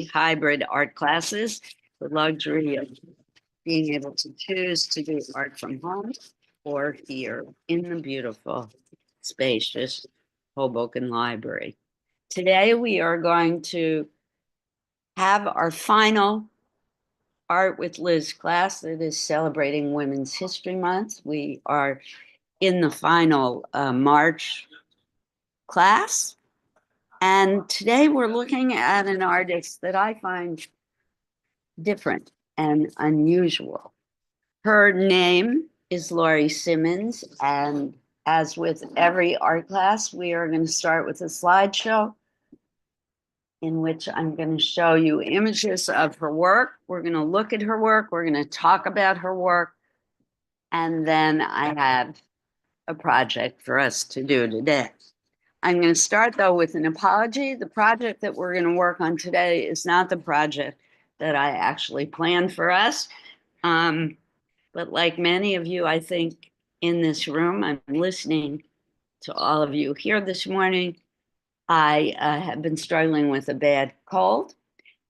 hybrid art classes, the luxury of being able to choose to do art from home or here in the beautiful, spacious Hoboken Library. Today, we are going to have our final Art with Liz class that is celebrating Women's History Month. We are in the final March class. And today we're looking at an artist that I find different and unusual. Her name is Laurie Simmons, and as with every art class, we are going to start with a slideshow in which I'm going to show you images of her work. We're going to look at her work, we're going to talk about her work, and then I have a project for us to do today. I'm going to start, though, with an apology. The project that we're going to work on today is not the project that I actually planned for us. But like many of you, I think, in this room, I'm listening to all of you here this morning. I have been struggling with a bad cold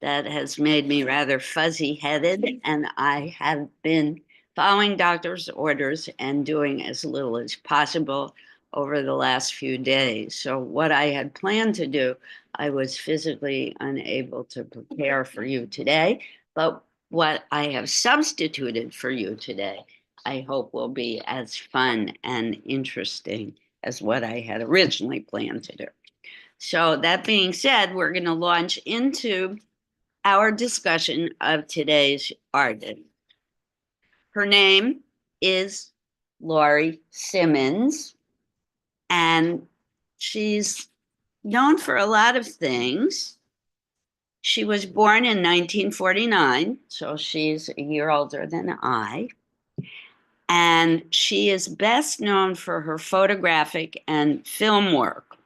that has made me rather fuzzy-headed, and I have been following doctor's orders and doing as little as possible over the last few days. So what I had planned to do, I was physically unable to prepare for you today, but what I have substituted for you today, I hope will be as fun and interesting as what I had originally planned to do. So that being said, we're going to launch into our discussion of today's artist. Her name is Laurie Simmons, and she's known for a lot of things. She was born in 1949, so she's a year older than I. And she is best known for her photographic and film work.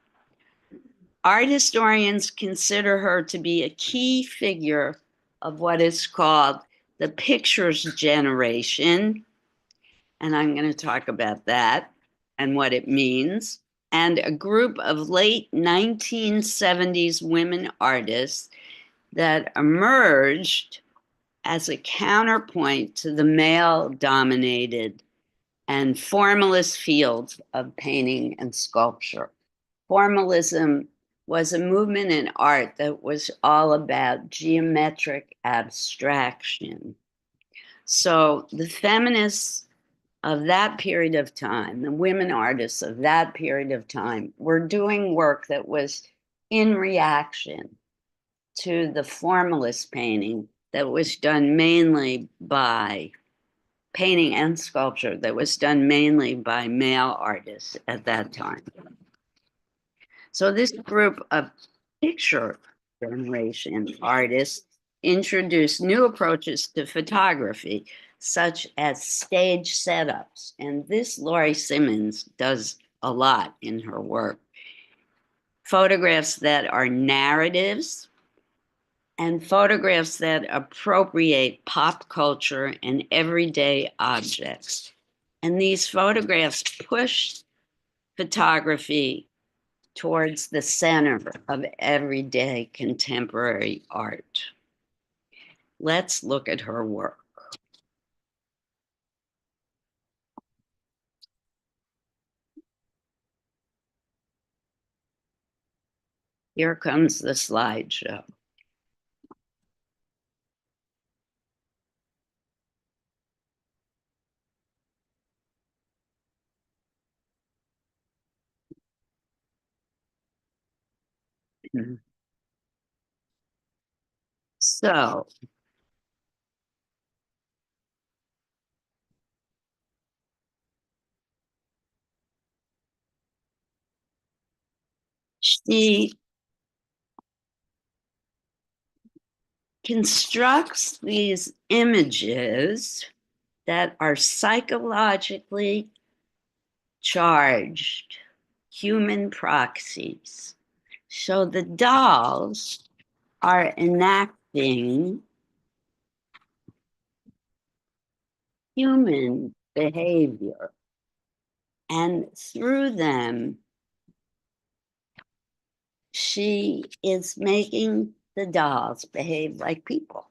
Art historians consider her to be a key figure of what is called the pictures generation, and I'm going to talk about that and what it means, and a group of late 1970s women artists that emerged as a counterpoint to the male-dominated and formalist fields of painting and sculpture. Formalism was a movement in art that was all about geometric abstraction. So the feminists of that period of time, the women artists of that period of time, were doing work that was in reaction to the formalist painting that was done mainly by painting and sculpture that was done mainly by male artists at that time. So this group of picture generation artists introduced new approaches to photography, such as stage setups. And this Laurie Simmons does a lot in her work. Photographs that are narratives and photographs that appropriate pop culture and everyday objects. And these photographs push photography towards the center of everyday contemporary art. Let's look at her work. Here comes the slideshow. So, she constructs these images that are psychologically charged human proxies. So the dolls are enacting human behavior, and through them, she is making the dolls behave like people.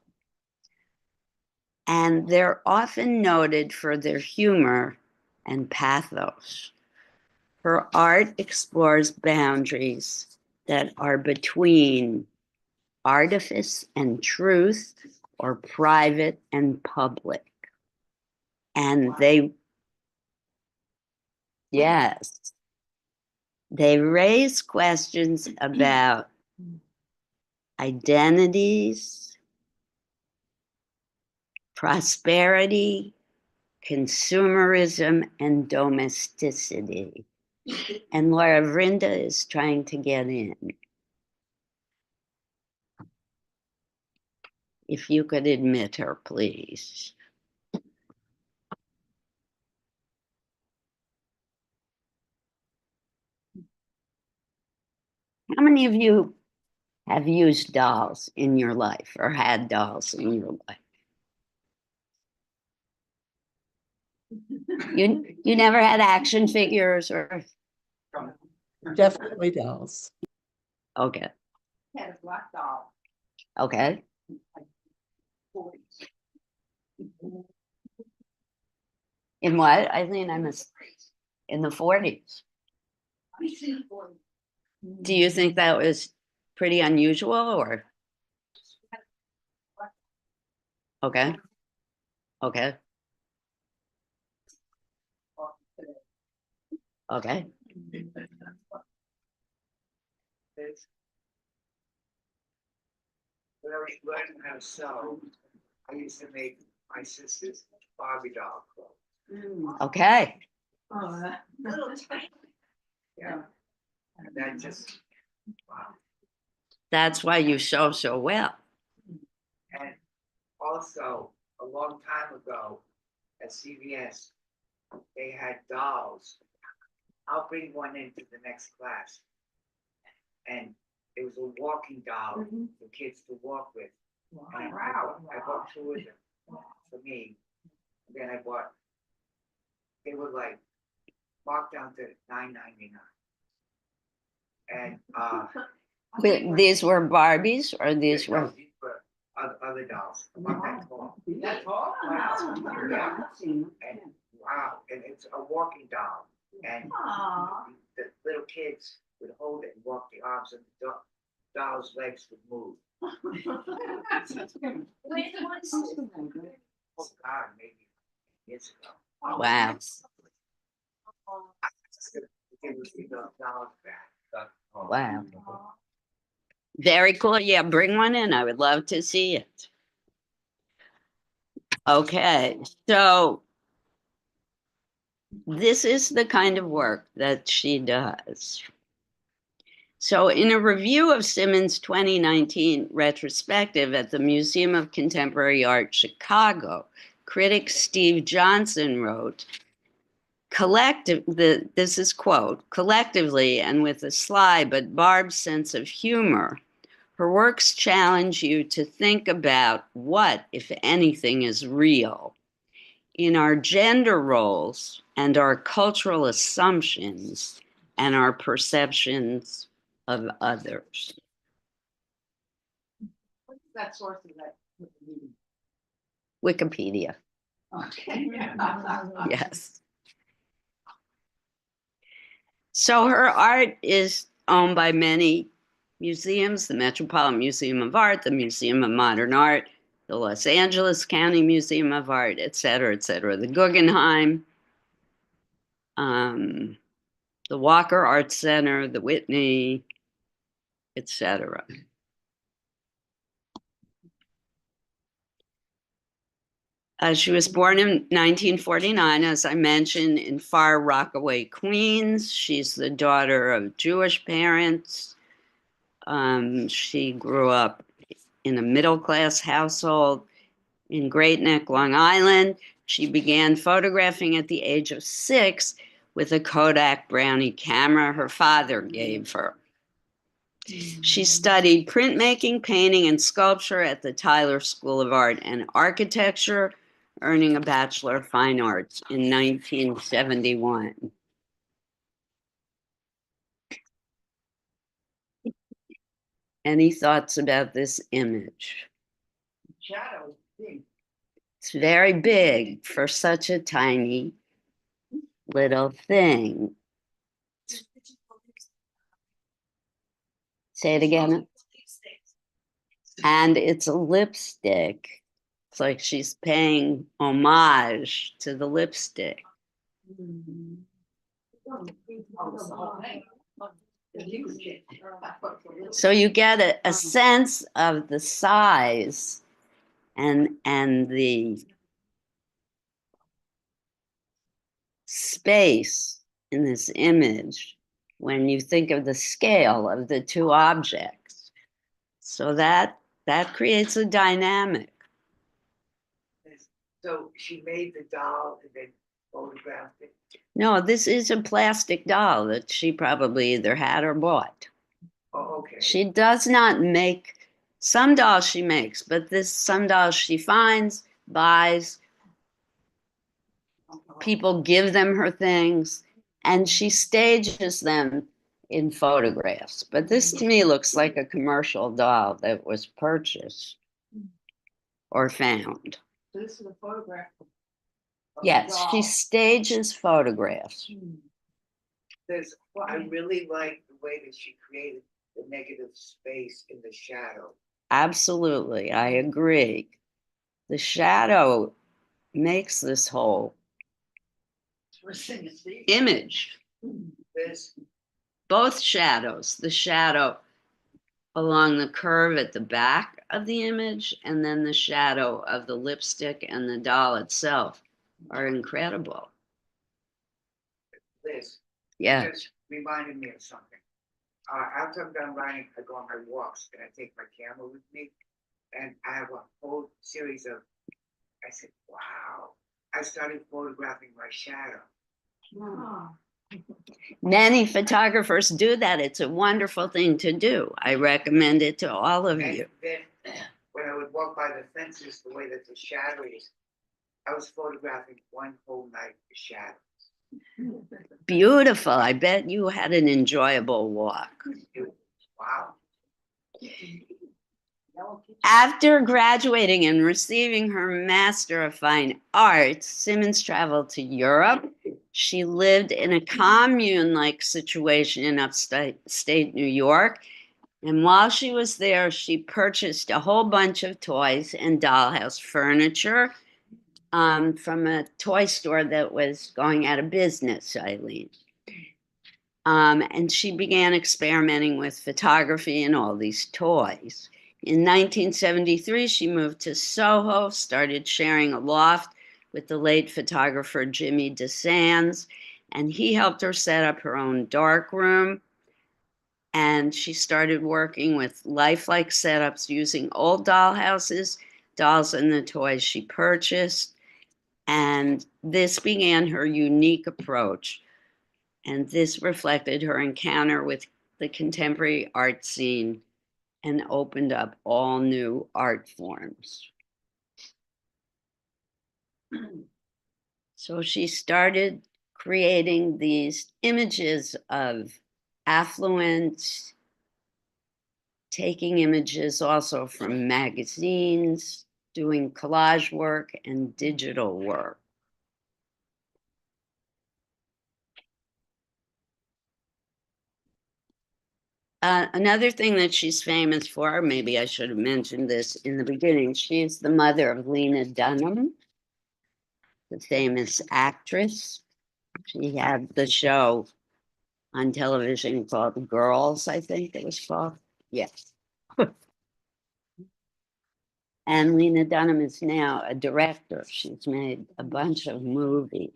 And they're often noted for their humor and pathos. Her art explores boundaries that are between artifice and truth, or private and public. And yes, they raise questions about identities, prosperity, consumerism, and domesticity. And Laura Vrinda is trying to get in. If you could admit her, please. How many of you have used dolls in your life or had dolls in your life? You never had action figures or Definitely dolls. okay. Had a black doll. Okay. In what? Eileen, I missed in the 40s. Do you think that was pretty unusual or okay? Okay. Okay. When I was learning how to sew, I used to make my sister's Barbie doll clothes. Okay. Little tiny. Yeah. And that just, wow. That's why you sew so well. And also, a long time ago at CVS, they had dolls. I'll bring one into the next class. And it was a walking doll for kids to walk with. And I bought two of them for me. And then I bought, they were like marked down to $9.99. And Wait, these were Barbies or these were these were other dolls. About that tall. That's all? Wow. Yeah. And wow, and it's a walking doll. And the little kids would hold it and walk the arms, and the doll's legs would move. Oh God, maybe years ago. wow. I just gonna give the dollars back. Wow. Very cool. Yeah, bring one in. I would love to see it. Okay, so this is the kind of work that she does. So in a review of Simmons' 2019 retrospective at the Museum of Contemporary Art, Chicago, critic Steve Johnson wrote, this is quote, collectively and with a sly but barbed sense of humor, her works challenge you to think about what, if anything, is real in our gender roles and our cultural assumptions and our perceptions of others. What's that source of that? Wikipedia, Okay. yes. So her art is owned by many museums, the Metropolitan Museum of Art, the Museum of Modern Art, the Los Angeles County Museum of Art, et cetera, the Guggenheim, the Walker Art Center, the Whitney, et cetera. She was born in 1949, as I mentioned, in Far Rockaway, Queens. She's the daughter of Jewish parents. She grew up in a middle-class household in Great Neck, Long Island. She began photographing at the age of 6 with a Kodak Brownie camera her father gave her. She studied printmaking, painting, and sculpture at the Tyler School of Art and Architecture, earning a Bachelor of Fine Arts in 1971. Any thoughts about this image? Shadow, big. It's very big for such a tiny little thing. Say it again. And it's a lipstick. It's like she's paying homage to the lipstick. So you get a sense of the size and the space in this image when you think of the scale of the two objects. So that creates a dynamic. So she made the doll and then photographed it. No, this is a plastic doll that she probably either had or bought. Oh, okay. She does not make, some dolls she makes, but some dolls she finds, buys, people give them her things, and she stages them in photographs. But this to me looks like a commercial doll that was purchased or found. So this is a photograph. of the Yes, she doll. stages photographs. I really like the way that she created the negative space in the shadow. Absolutely, I agree. The shadow makes this whole image. This, Both shadows, the shadow along the curve at the back of the image and then the shadow of the lipstick and the doll itself are incredible. this Yeah. just reminded me of something. After I'm done writing, I go on my walks and I take my camera with me, and I have a whole series of. I said, "Wow!" I started photographing my shadow. Oh. Many photographers do that. It's a wonderful thing to do. I recommend it to all of And you. then when I would walk by the fences, the way that the shadow is, I was photographing one whole night the shadow. Beautiful. I bet you had an enjoyable walk. Wow. After graduating and receiving her Master of Fine Arts, Simmons traveled to Europe. She lived in a commune-like situation in upstate New York. And while she was there, she purchased a whole bunch of toys and dollhouse furniture from a toy store that was going out of business, Eileen. And she began experimenting with photography and all these toys. In 1973, she moved to Soho, started sharing a loft with the late photographer Jimmy DeSands, and he helped her set up her own darkroom. And she started working with lifelike setups using old dollhouses, dolls, and the toys she purchased. And this began her unique approach. And this reflected her encounter with the contemporary art scene and opened up all new art forms. So she started creating these images of affluence, taking images also from magazines, doing collage work and digital work. Another thing that she's famous for, maybe I should have mentioned this in the beginning, she's the mother of Lena Dunham, the famous actress. She had the show on television called Girls, I think it was called. Yes. And Lena Dunham is now a director. She's made a bunch of movies.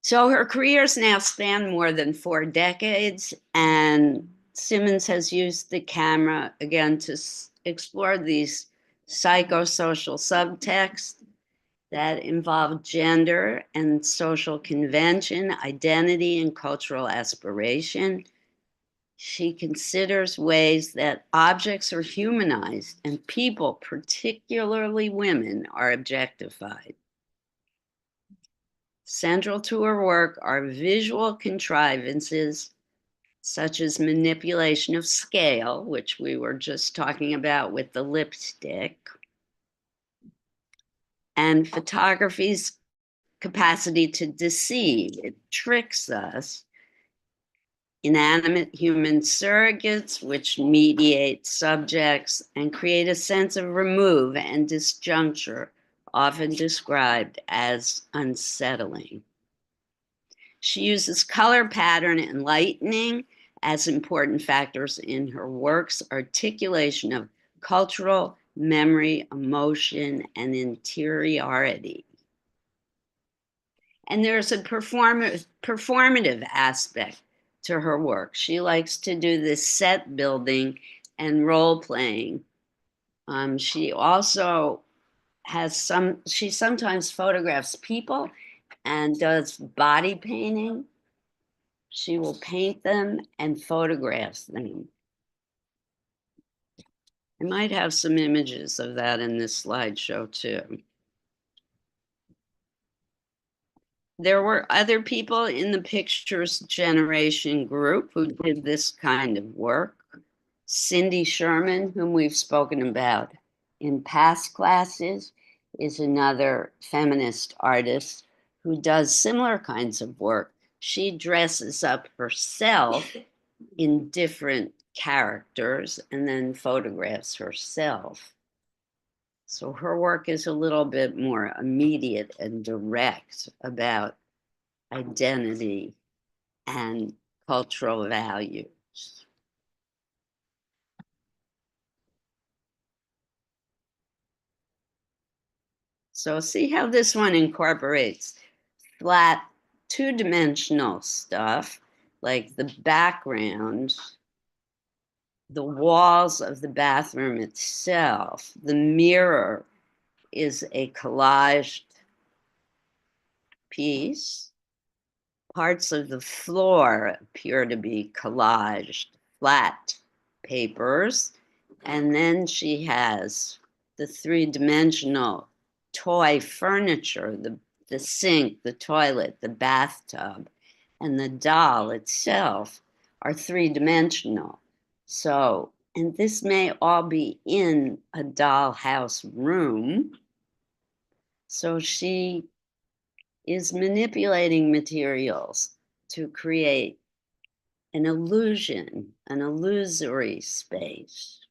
So her careers now span more than 4 decades, and Simmons has used the camera again to explore these psychosocial subtexts that involve gender and social convention, identity, and cultural aspiration. She considers ways that objects are humanized and people, particularly women, are objectified. Central to her work are visual contrivances such as manipulation of scale, which we were just talking about with the lipstick, and photography's capacity to deceive. It tricks us. Inanimate human surrogates, which mediate subjects and create a sense of remove and disjuncture, often described as unsettling. She uses color, pattern, and lightning as important factors in her work's articulation of cultural memory, emotion, and interiority. And there's a performative aspect to her work. She likes to do this set building and role playing. She also she sometimes photographs people and does body painting. She will paint them and photographs them. I might have some images of that in this slideshow too. There were other people in the Pictures Generation group who did this kind of work. Cindy Sherman, whom we've spoken about in past classes, is another feminist artist who does similar kinds of work. She dresses up herself in different characters and then photographs herself. So her work is a little bit more immediate and direct about identity and cultural values. So see how this one incorporates flat, two-dimensional stuff like the background, the walls of the bathroom itself. The mirror is a collaged piece. Parts of the floor appear to be collaged flat papers. And then she has the three-dimensional toy furniture, the sink, the toilet, the bathtub, and the doll itself are three-dimensional. So, and this may all be in a dollhouse room. So she is manipulating materials to create an illusion, an illusory space.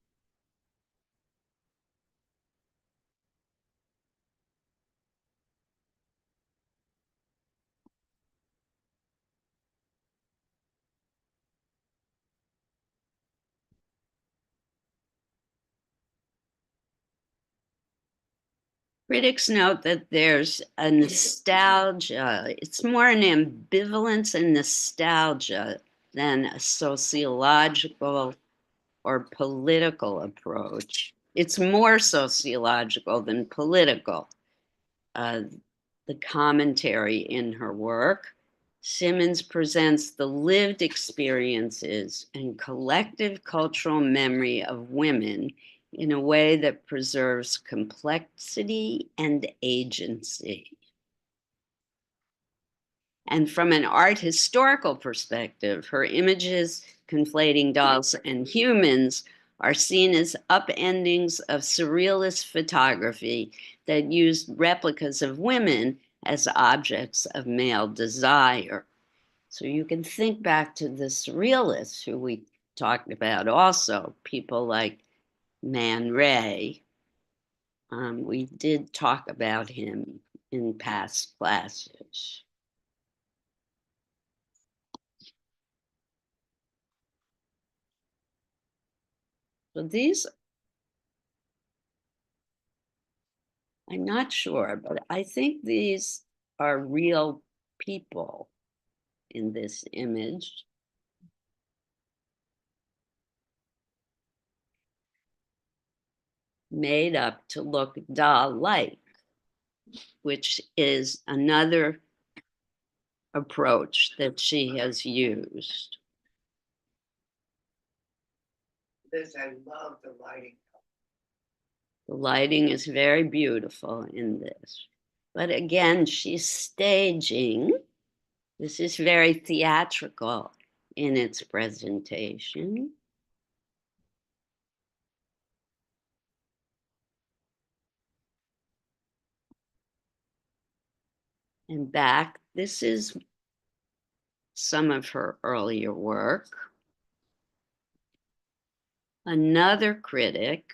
Critics note that there's a nostalgia. It's more an ambivalence and nostalgia than a sociological or political approach. It's more sociological than political. The commentary in her work, Simmons presents the lived experiences and collective cultural memory of women in a way that preserves complexity and agency. And from an art historical perspective, her images conflating dolls and humans are seen as upendings of surrealist photography that used replicas of women as objects of male desire. So you can think back to the surrealists who we talked about also, people like Man Ray. We did talk about him in past classes. So these, I'm not sure, but I think these are real people in this image. Made up to look doll-like, which is another approach that she has used. Liz, I love the lighting. The lighting is very beautiful in this. But again, she's staging. This is very theatrical in its presentation. And back, this is some of her earlier work. Another critic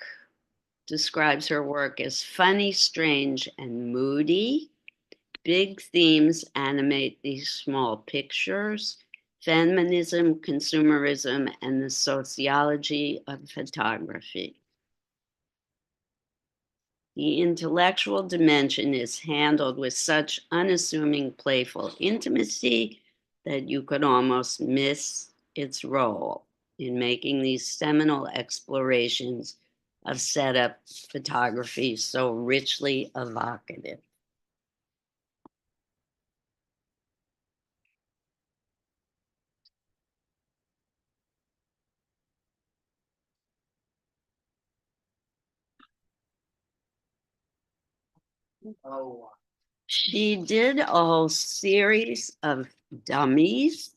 describes her work as funny, strange, and moody. Big themes animate these small pictures: feminism, consumerism, and the sociology of photography. The intellectual dimension is handled with such unassuming, playful intimacy that you could almost miss its role in making these seminal explorations of setup photography so richly evocative. Oh, She did a whole series of dummies.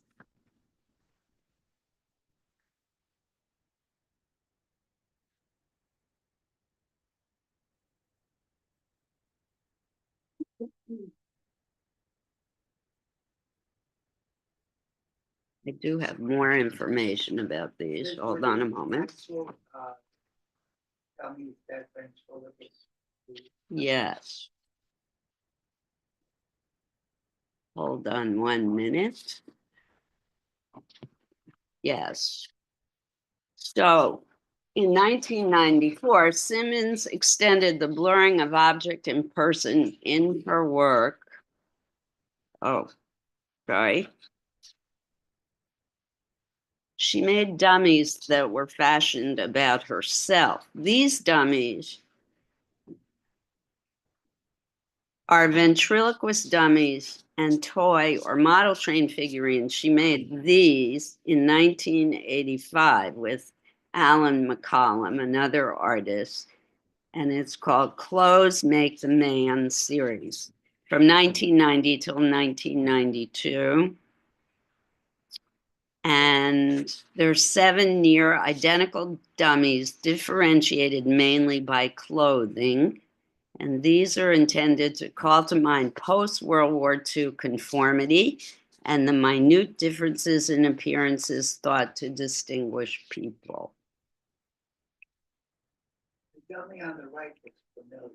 I do have more information about these. Hold on a moment. actual, dummies that ventriloquist. Yes. Hold on 1 minute. Yes. So in 1994, Simmons extended the blurring of object and person in her work. Oh, sorry. She made dummies that were fashioned about herself. These dummies are ventriloquist dummies and toy or model train figurines. She made these in 1985 with Alan McCollum, another artist, and it's called Clothes Make the Man series from 1990 till 1992. And there's 7 near identical dummies differentiated mainly by clothing. And these are intended to call to mind post-World War II conformity and the minute differences in appearances thought to distinguish people. The dummy on the right looks familiar.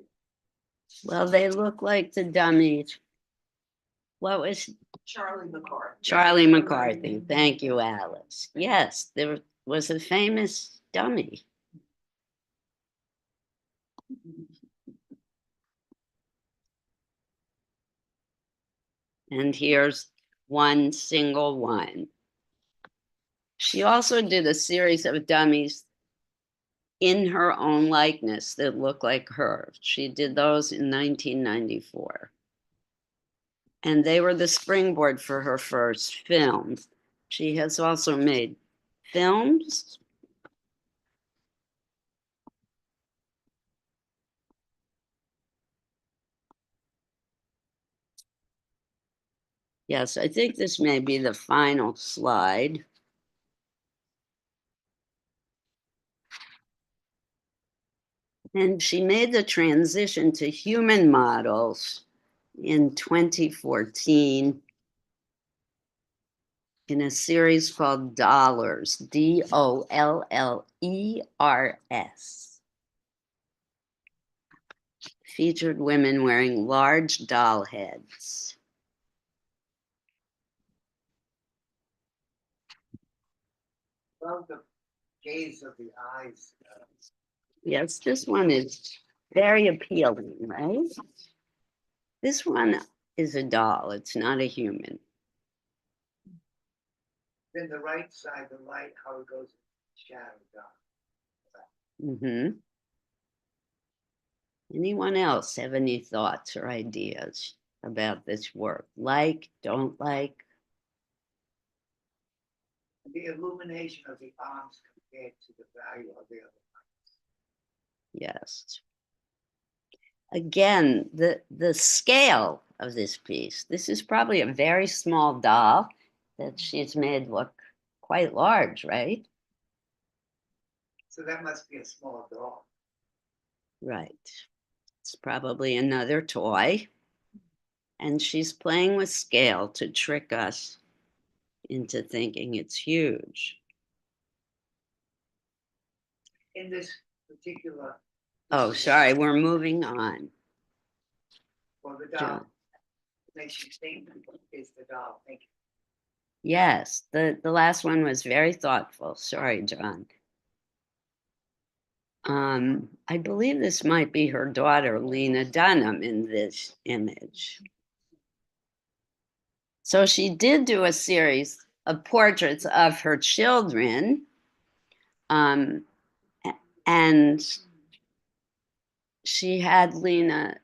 Well, they look like the dummies. What was Charlie McCarthy. Charlie McCarthy? Thank you, Alice. Yes, there was a famous dummy. And here's one single one. She also did a series of dummies in her own likeness that look like her. She did those in 1994. And they were the springboard for her first film. She has also made films. Yes, I think this may be the final slide. And she made the transition to human models in 2014 in a series called Dollars, DOLLERS. Featured women wearing large doll heads. Love the gaze of the eyes. Yes, this one is very appealing, right? This one is a doll, it's not a human. Then the right side, the light, how it goes shadow down. Mm-hmm. Anyone else have any thoughts or ideas about this work? Like, don't like? The illumination of the arms compared to the value of the other. Yes. Again, the scale of this piece, this is probably a very small doll that she's made look quite large, right? So that must be a small doll. Right. It's probably another toy. And she's playing with scale to trick us into thinking it's huge. In this particular. Oh, sorry, we're moving on. For the John. doll. Makes you think is the doll. Thank you. Yes, the last one was very thoughtful. Sorry, John. I believe this might be her daughter, Lena Dunham, in this image. So she did do a series of portraits of her children. And she had Lena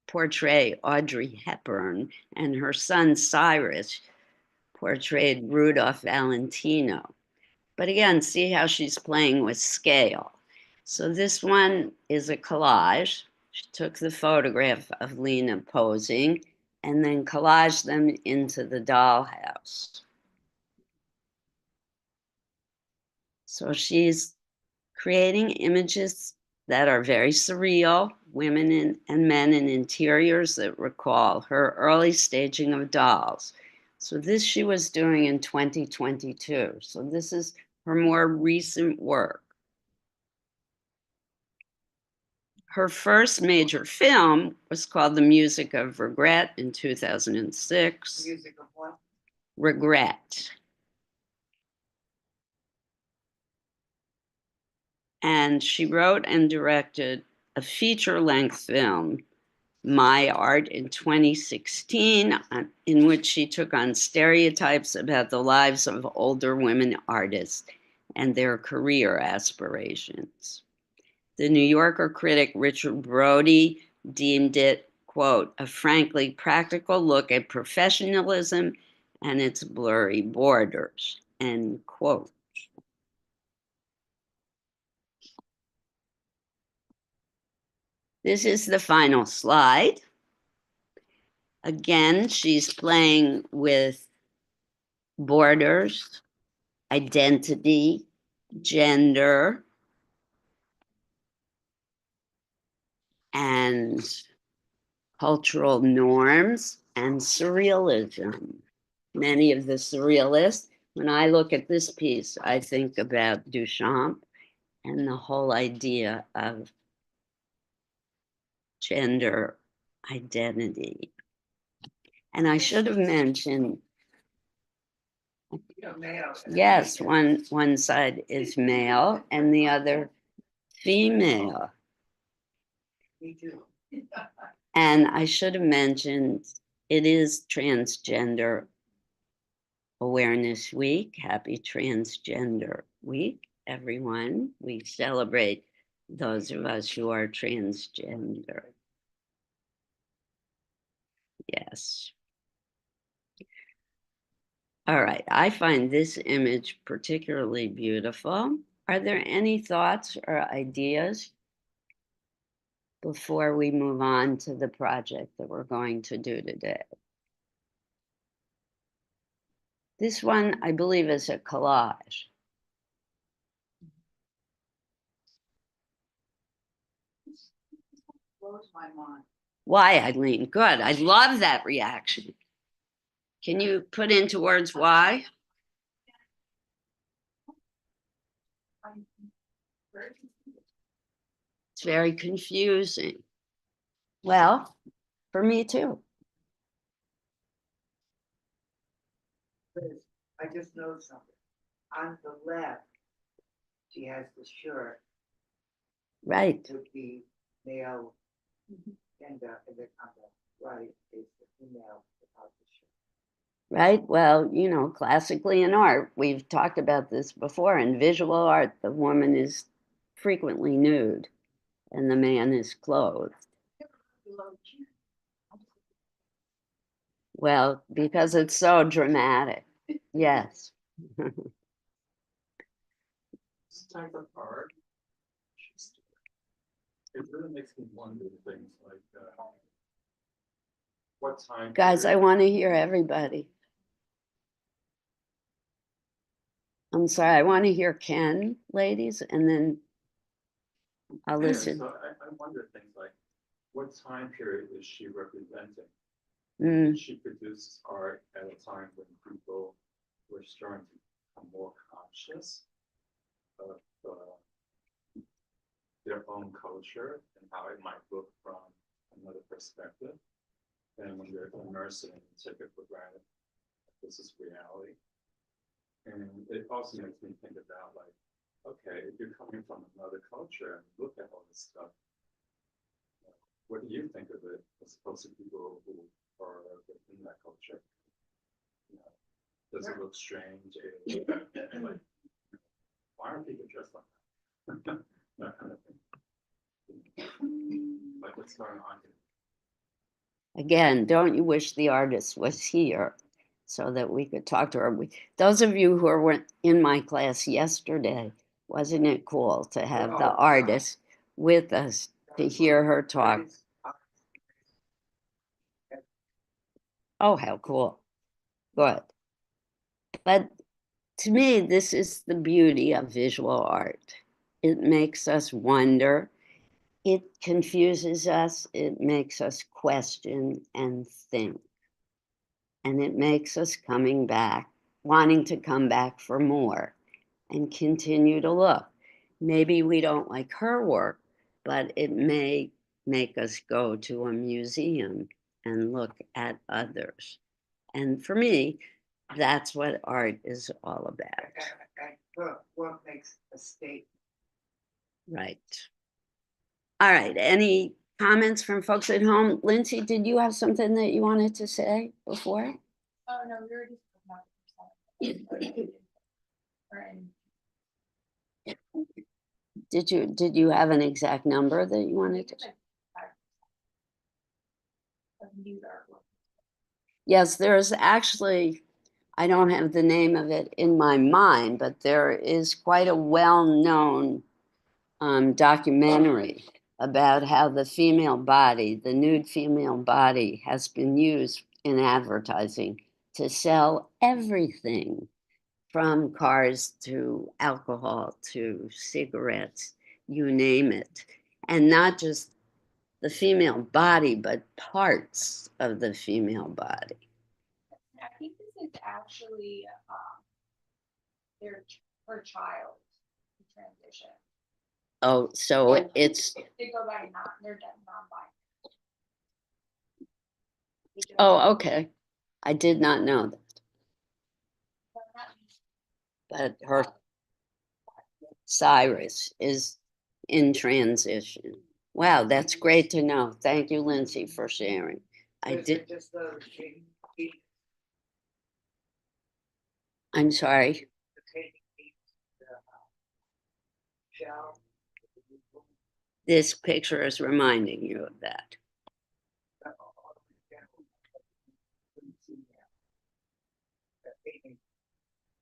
portray Audrey Hepburn, and her son Cyrus portrayed Rudolph Valentino. But again, see how she's playing with scale. So this one is a collage. She took the photograph of Lena posing and then collaged them into the dollhouse. So she's creating images that are very surreal, women and men in interiors that recall her early staging of dolls. So this she was doing in 2022. So this is her more recent work. Her first major film was called The Music of Regret in 2006. Music of what? Regret. And she wrote and directed a feature-length film, My Art, in 2016, in which she took on stereotypes about the lives of older women artists and their career aspirations. The New Yorker critic Richard Brody deemed it, quote, a frankly practical look at professionalism and its blurry borders, end quote. This is the final slide. Again, she's playing with borders, identity, gender, and cultural norms and surrealism. Many of the surrealists, when I look at this piece, I think about Duchamp and the whole idea of gender identity. And I should have mentioned, Male. yes, one side is male and the other female. Me too. And I should have mentioned it is Transgender Awareness Week. Happy Transgender Week, everyone. We celebrate those of us who are transgender. Yes. All right, I find this image particularly beautiful. Are there any thoughts or ideas before we move on to the project that we're going to do today? This one, I believe, is a collage. Blows my mind. Why, Eileen? Good. I love that reaction. Can you put into words why? I'm very confused. It's very confusing. Well, for me too. Liz, I just noticed something. On the left, she has the shirt Right. with the male gender, and then on the right is the female without the shirt. Right. Well, you know, classically in art, we've talked about this before. In visual art, the woman is frequently nude and the man is clothed. Below chin. Well, because it's so dramatic. Yes. This type of art, it really makes me wonder things like, what time. Guys, I period- want to hear everybody. I'm sorry, I want to hear Ken, ladies, and then I'll Yeah, listen. so I wonder things like, what time period is she representing? Mm, She produced art at a time when people were starting to become more conscious of their own culture and how it might look from another perspective. And when they're immersed in it and take it for granted, this is reality. And it also makes me think about like, okay, if you're coming from another culture and look at all this stuff, what do you think of it as opposed to people who are in that culture? You know, does it look strange? Like, why aren't people dressed like that? That kind of thing. Like, what's going on here? again, don't you wish the artist was here so that we could talk to her? Those of you who were in my class yesterday, wasn't it cool to have the artist with us to hear her talk? Oh, how cool. Good. But to me, this is the beauty of visual art. It makes us wonder. It confuses us. It makes us question and think. And it makes us coming back, wanting to come back for more and continue to look. Maybe we don't like her work, but it may make us go to a museum and look at others. And for me, that's what art is all about. And what makes a statement? Right. All right. Any comments from folks at home? Lindsay, did you have something that you wanted to say before? Oh, no, we were just talking about Did you have an exact number that you wanted to? Yes, there's actually, I don't have the name of it in my mind, but there is quite a well-known documentary about how the female body, the nude female body, has been used in advertising to sell everything from cars to alcohol to cigarettes, you name it. And not just the female body, but parts of the female body. I think this is actually her child transition. Oh, so it's, They go by they're non-binary. oh, okay. I did not know that. But her Cyrus is in transition. Wow, that's great to know. Thank you, Lindsay, for sharing. I did, Just I'm sorry. shell. This picture is reminding you of that.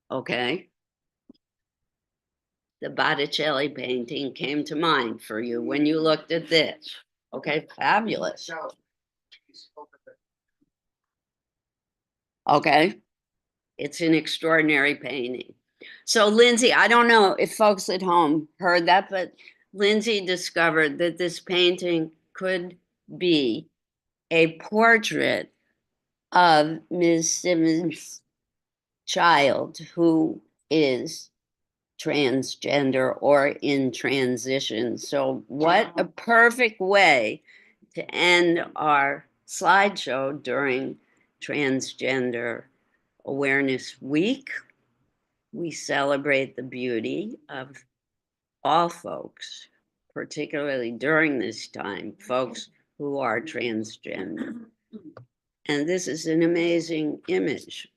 Okay. The Botticelli painting came to mind for you when you looked at this. Okay, fabulous. Okay. It's an extraordinary painting. So, Lindsay, I don't know if folks at home heard that, but Lindsay discovered that this painting could be a portrait of Ms. Simmons' child, who is transgender or in transition. So, what a perfect way to end our slideshow during Transgender Awareness Week. We celebrate the beauty of all folks, particularly during this time, folks who are transgender. And this is an amazing image.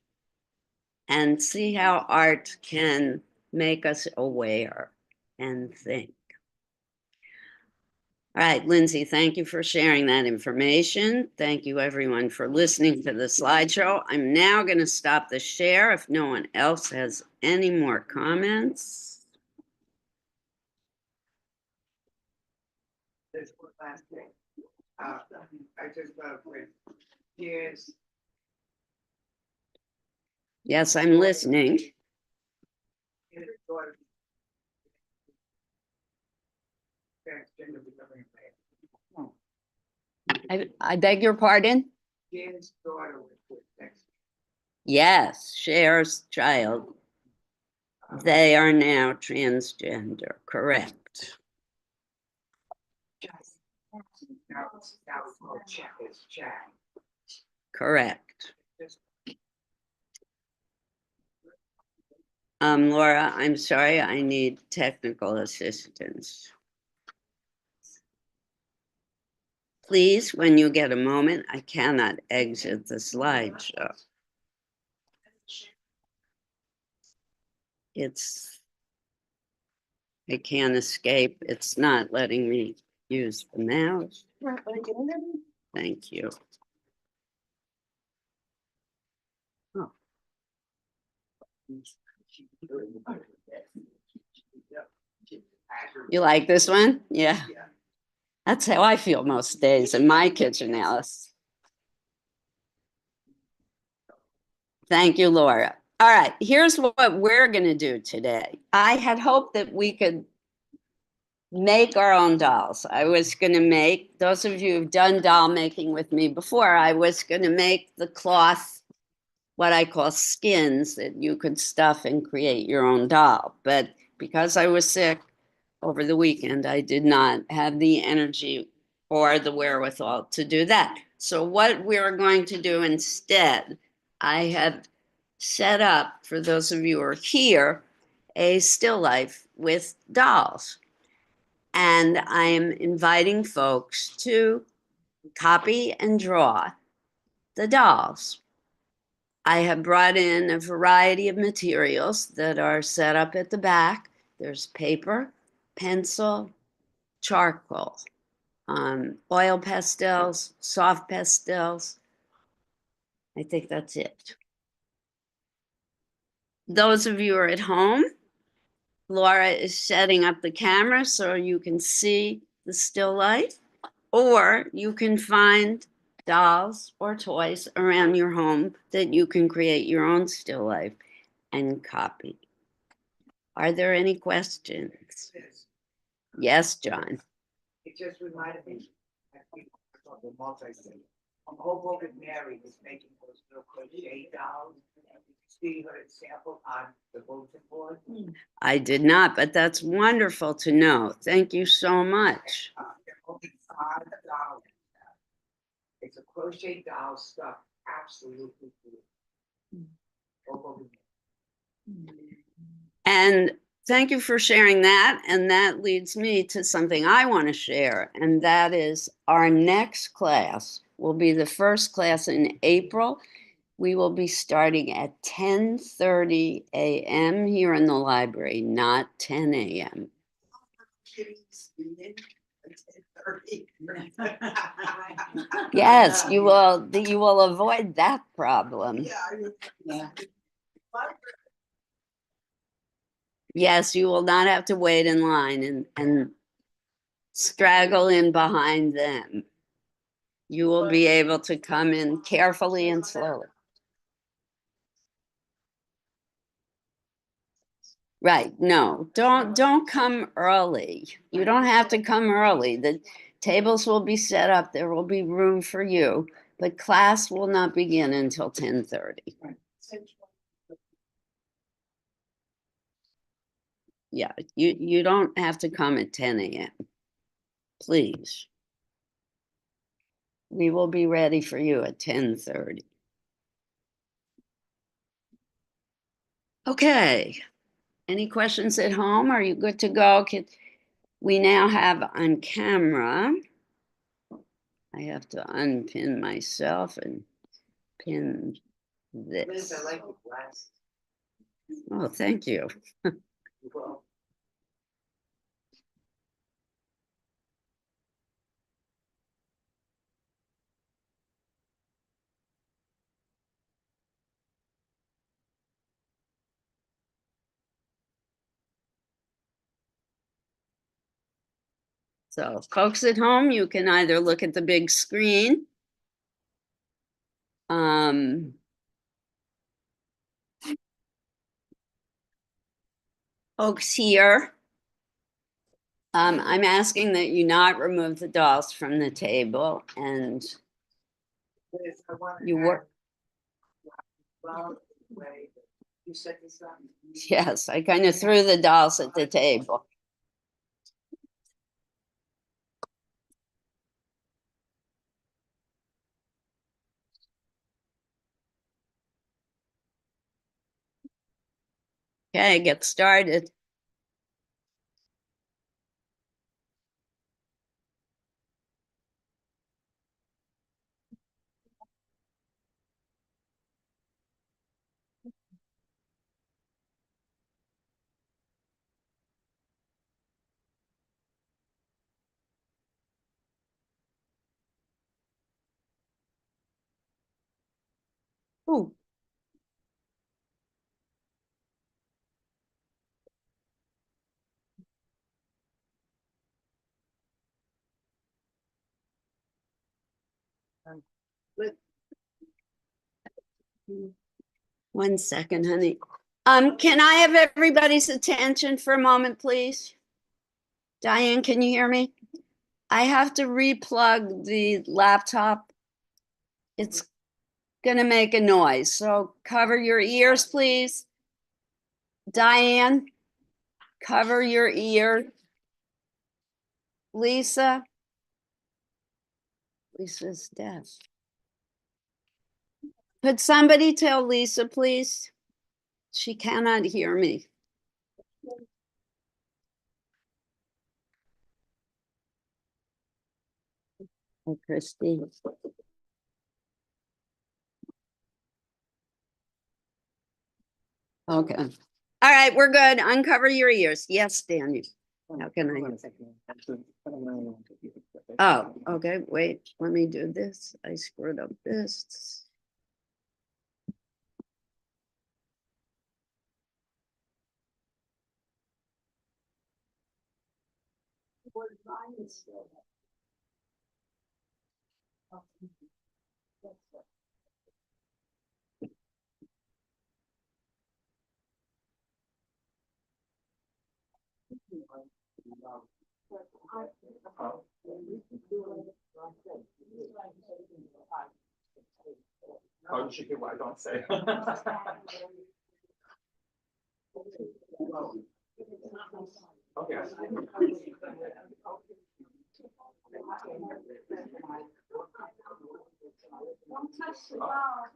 And see how art can make us aware and think. All right, Lindsay, thank you for sharing that information. Thank you, everyone, for listening to the slideshow. I'm now going to stop the share if no one else has any more comments. There's one last thing. I just with tears. Yes, I'm listening. daughter. Transgender becoming a I beg your pardon? Jan's daughter was with next. Yes, Cher's child. They are now transgender, correct? Now it's called Chad, it's Chad. Correct. Just Laura, I'm sorry, I need technical assistance. Please, when you get a moment, I cannot exit the slideshow. I can't escape. It's not letting me use the mouse. Thank you. Oh, you like this one? Yeah. That's how I feel most days in my kitchen, Alice. Thank you, Laura. All right, here's what we're going to do today. I had hoped that we could make our own dolls. I was going to make, those of you who've done doll making with me before, I was going to make the cloth, what I call skins, that you could stuff and create your own doll. But because I was sick over the weekend, I did not have the energy or the wherewithal to do that. So what we're going to do instead, I have set up, for those of you who are here, a still life with dolls. And I'm inviting folks to copy and draw the dolls. I have brought in a variety of materials that are set up at the back. There's paper, pencil, charcoal, oil pastels, soft pastels. I think that's it. Those of you who are at home, Laura is setting up the camera so you can see the still life, or you can find dolls or toys around your home that you can create your own still life and copy. Are there any questions? this. Yes, John. It just reminded me, I think, of the multi-thing. Hoboken Mary was making those little crochet dolls. See her example on the bulletin board. I did not, but that's wonderful to know. Thank you so much. They're only $5. It's a crochet doll stuff, absolutely beautiful. Hoboken And thank you for sharing that. And that leads me to something I want to share, and that is our next class will be the first class in April. We will be starting at 10:30 a.m. here in the library, not 10 a.m. Yes, you will avoid that problem. Yes, you will not have to wait in line and straggle in behind them. You will be able to come in carefully and slowly. Right, no, don't come early. You don't have to come early. The tables will be set up. There will be room for you, but class will not begin until 10:30. Yeah, you don't have to come at 10 a.m. Please. We will be ready for you at 10:30. Okay. Any questions at home? Are you good to go? We now have on camera. I have to unpin myself and pin Liz, this. I like the glass. Oh, thank you. Well, So folks at home, you can either look at the big screen. folks here. I'm asking that you not remove the dolls from the table and Liz, I wanna you add, work, well, wait, you said this up. yes, I kind of threw the dolls at the table. Okay, get started. Ooh. One second, honey. Can I have everybody's attention for a moment, please? Diane, can you hear me? I have to replug the laptop. It's gonna make a noise, so cover your ears, please. Diane, cover your ear. Lisa? Lisa's deaf. Could somebody tell Lisa, please? She cannot hear me. Oh, Christy. Okay. All right, we're good. Uncover your ears. Yes, Daniel. How can Oh, okay, wait, let me do this. I screwed up this. How did she get what I don't say? Okay. Don't touch the ball.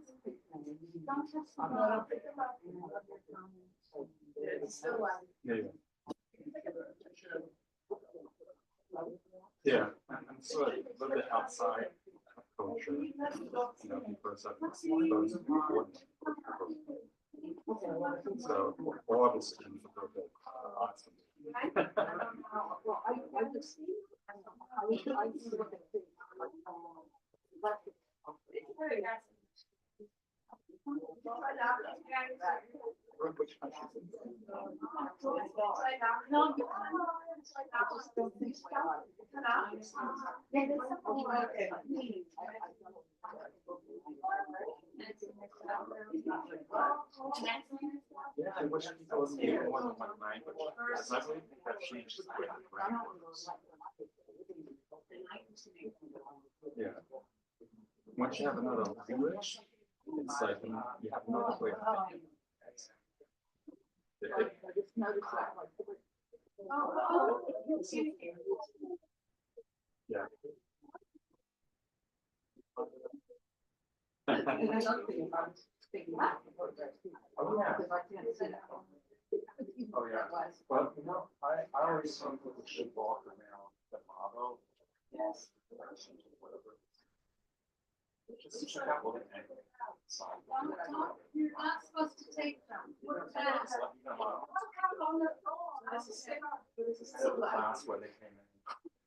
Don't touch the ball. Yeah. Yeah, I'm sort of a little bit outside of culture, you know, because I've exposed to people. So all of us can feel good. Awesome. Yeah, I wish I was able more than one language. Because I believe that changes the way the brain works. Yeah. Once you have another language, it's like you have another way of thinking. Yeah. Oh, yeah. Oh, yeah. Well, you know, I always think that we should walk around the model. Yes. Just check out what it is. You're not supposed to take them. Class where they came in.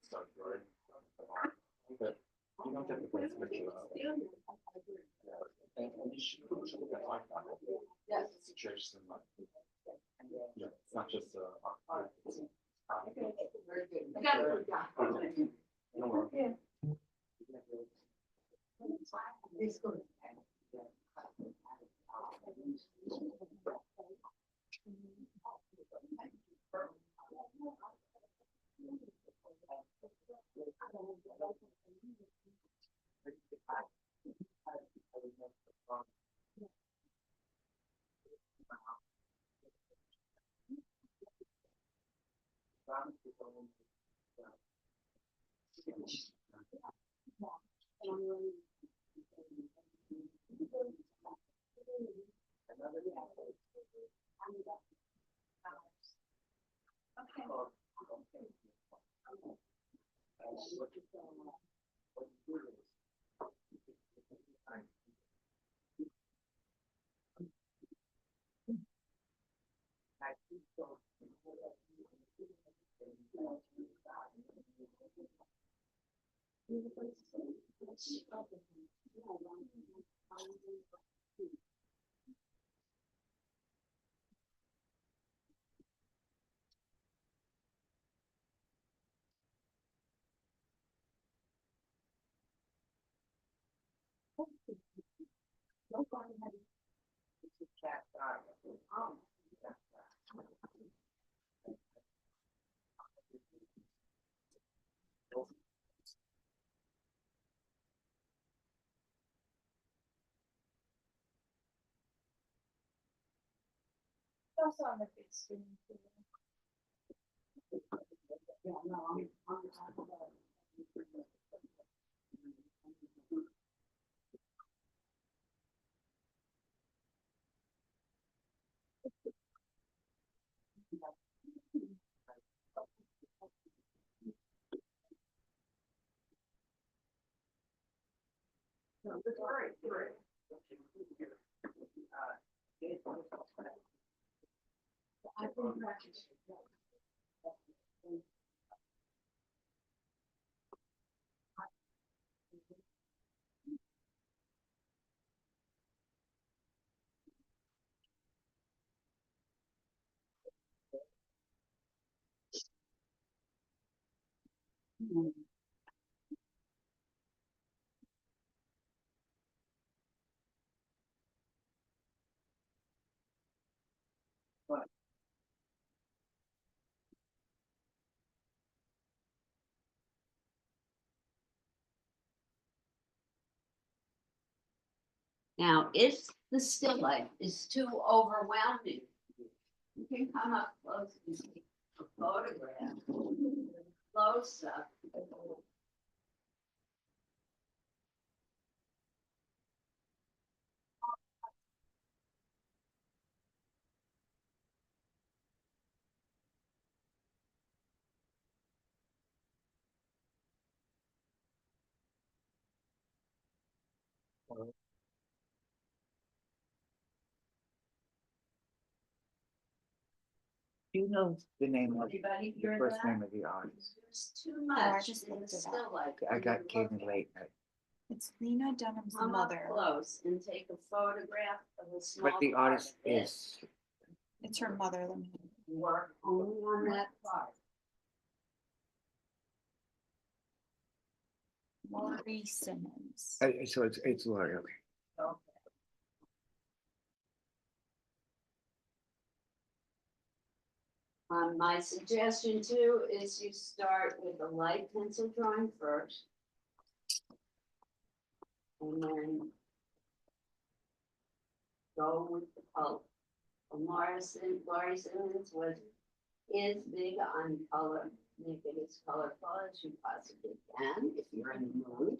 Started right. But you don't get the great picture of it. And you should look at like that. Yes. It's just in like. Yeah, it's not just Also on the big screen. too. Now, if the still life is too overwhelming, you can come up close and take a photograph, close up. Do you know the name of, Everybody the hear first that? name of the artist? There's too I much just in the looked it still up. life. I got came in late. It's Lena Dunham's Come up mother. close and take a photograph of a small. But the part artist of it. is, It's her mother. Let me. Work only on that part. Lori Simmons. so it's Lori, okay. Okay. My suggestion too is you start with a light pencil drawing first. And then go with the color. Laurie Simmons is big on color. Make it as colorful as you possibly can if you're in the mood.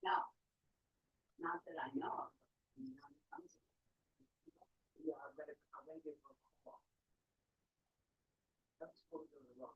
No, not that I know of. Yeah, I'm gonna give her a call. Let's go to the law.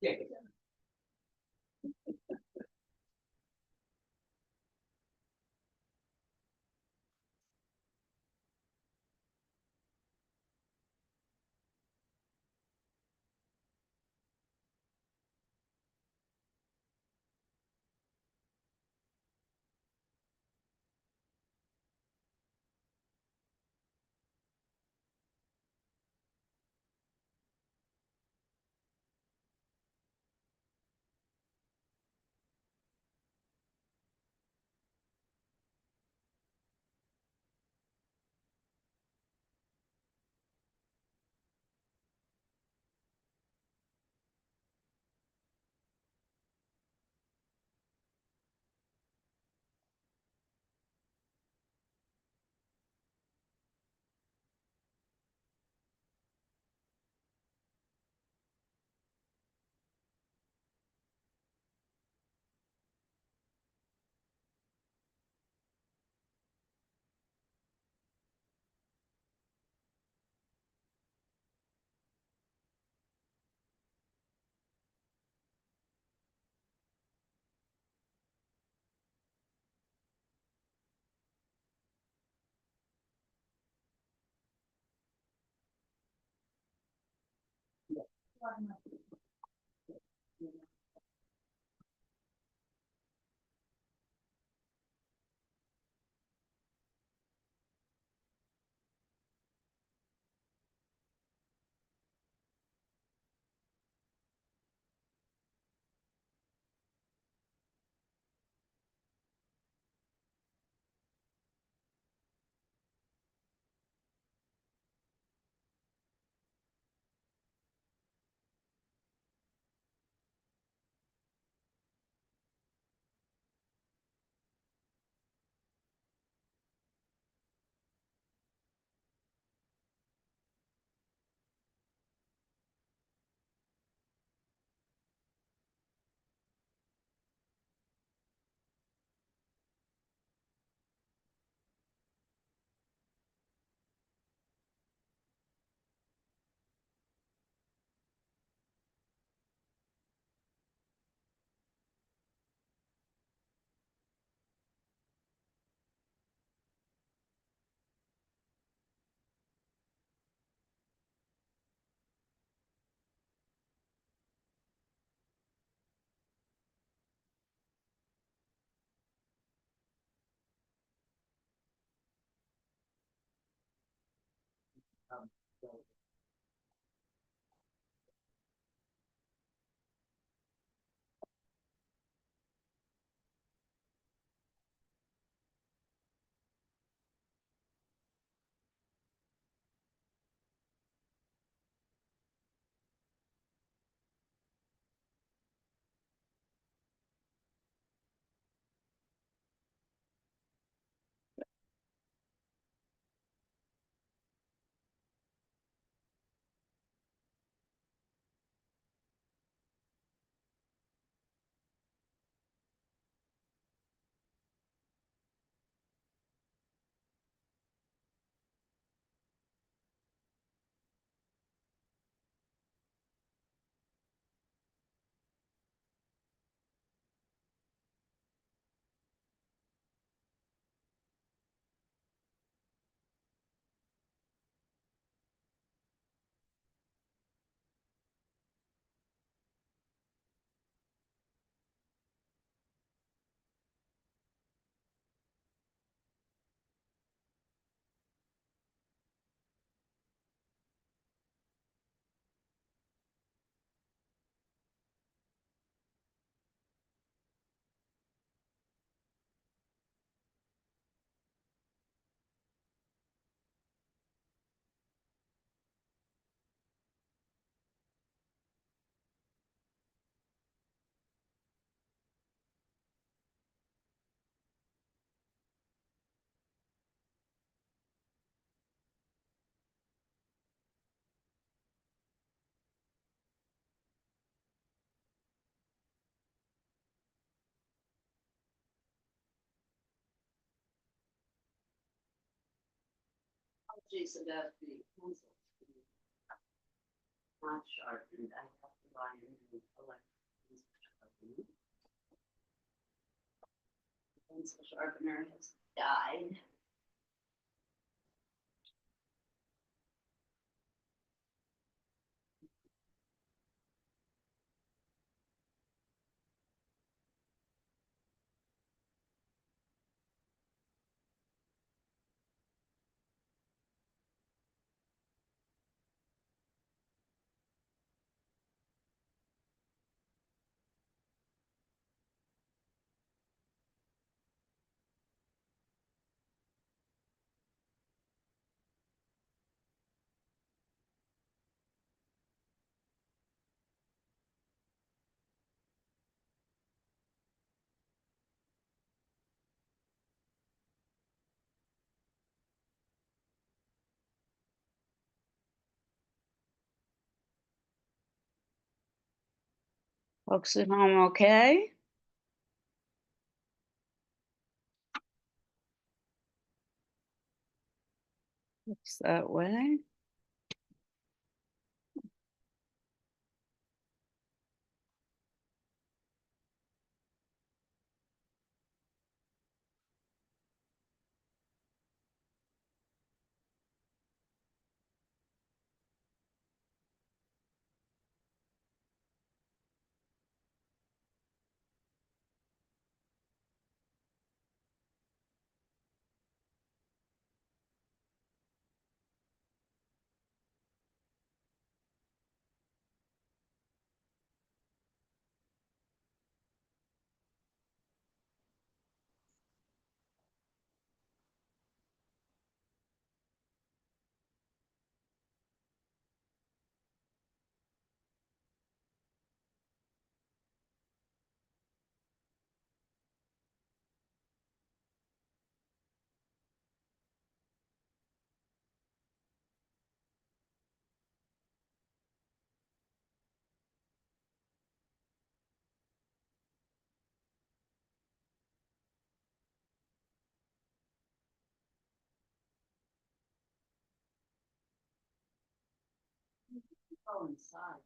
Yeah. So apologies about the pencils. Not sharpened, I have to buy a new electric pencil sharpener has died. Folks at home, okay? Looks that way. Go inside.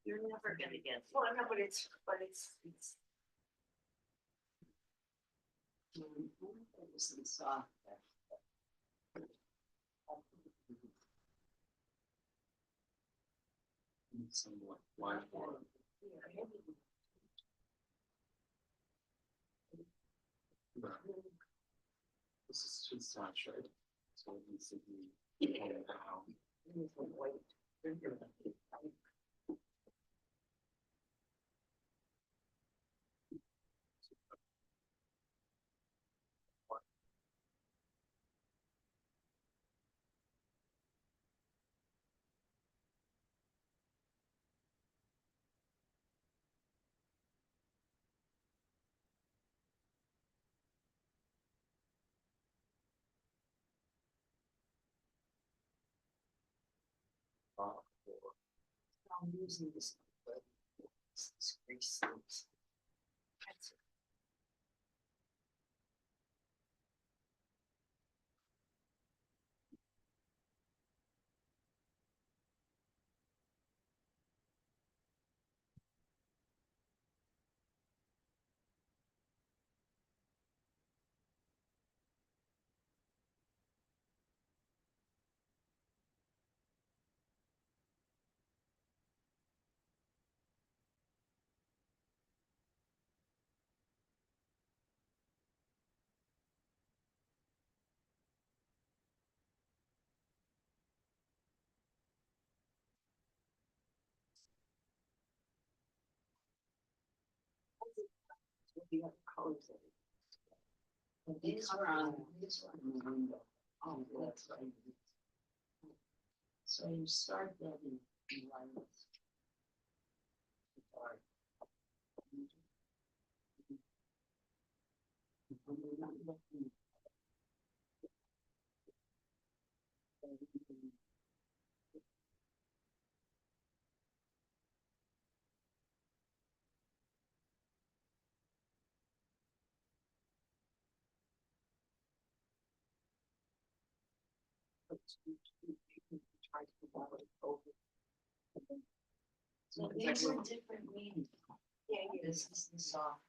You're never gonna get. Well, no, but it's. It wasn't soft. Somewhat wide for this is too saturated, so it needs to be toned down. I'm using this. The other colors of it. But these are on this one in the window. Oh, that's right. So you start getting lines. So these are different meanings. Yeah, yeah. This is the soft.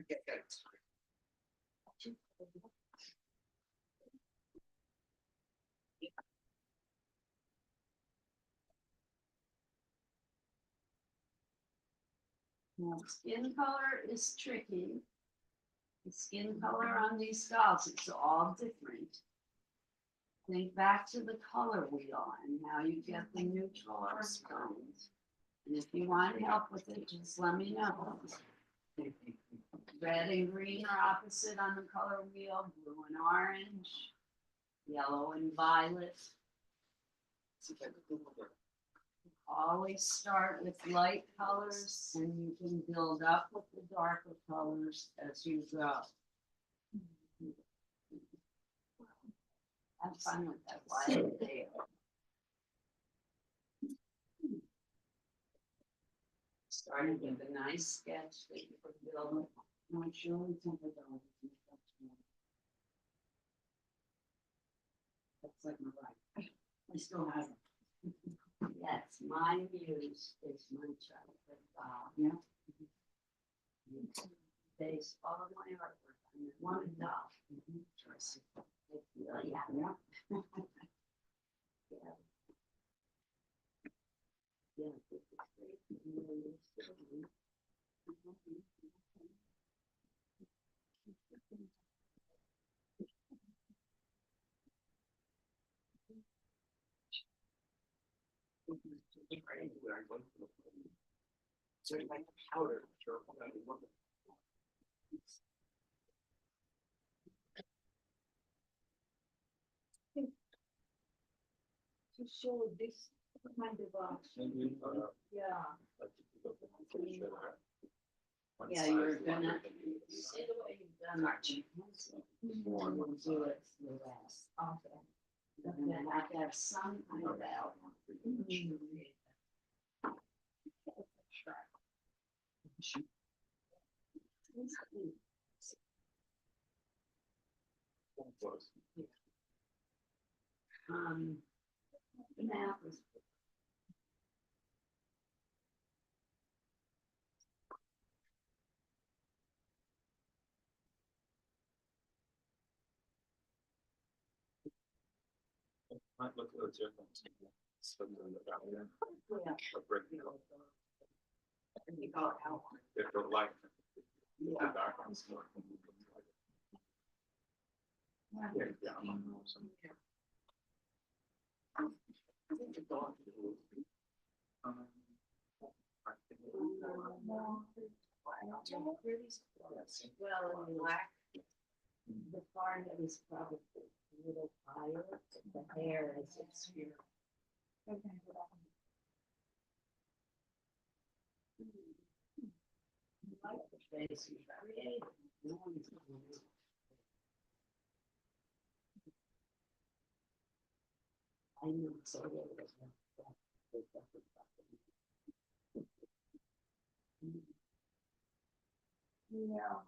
Get that. Now, skin color is tricky. The skin color on these dolls, it's all different. Think back to the color wheel and how you get the neutral earth tones. And if you want help with it, just let me know. Red and green are opposite on the color wheel, blue and orange, yellow and violet. Always start with light colors and you can build up with the darker colors as you go. Have fun with that while there. Started with a nice sketch that you could build. Not sure it's over the. That's like my right. I still have it. Yes, my muse is my childhood doll. Yeah. Base all of my artwork on one doll. Yeah. Yeah. Yeah. So it's like powder. To show this kind of, Maybe, yeah. like, if you look at the picture, one Yeah, side you're is gonna, longer than the other you side. see the way you've done that. More on We'll one do side. it the rest. Okay. The And then have to have some kind of out. The map is. Might look a little different. Split the valley in, Yeah. or break it up. You call it outline. If the light. The Yeah. background's more. Yeah, yeah, I'm on some. Um, I think it was, Well, in black, the forehead is probably a little higher, the hair is obscure. Like the face, you create. I know, so it was. Yeah.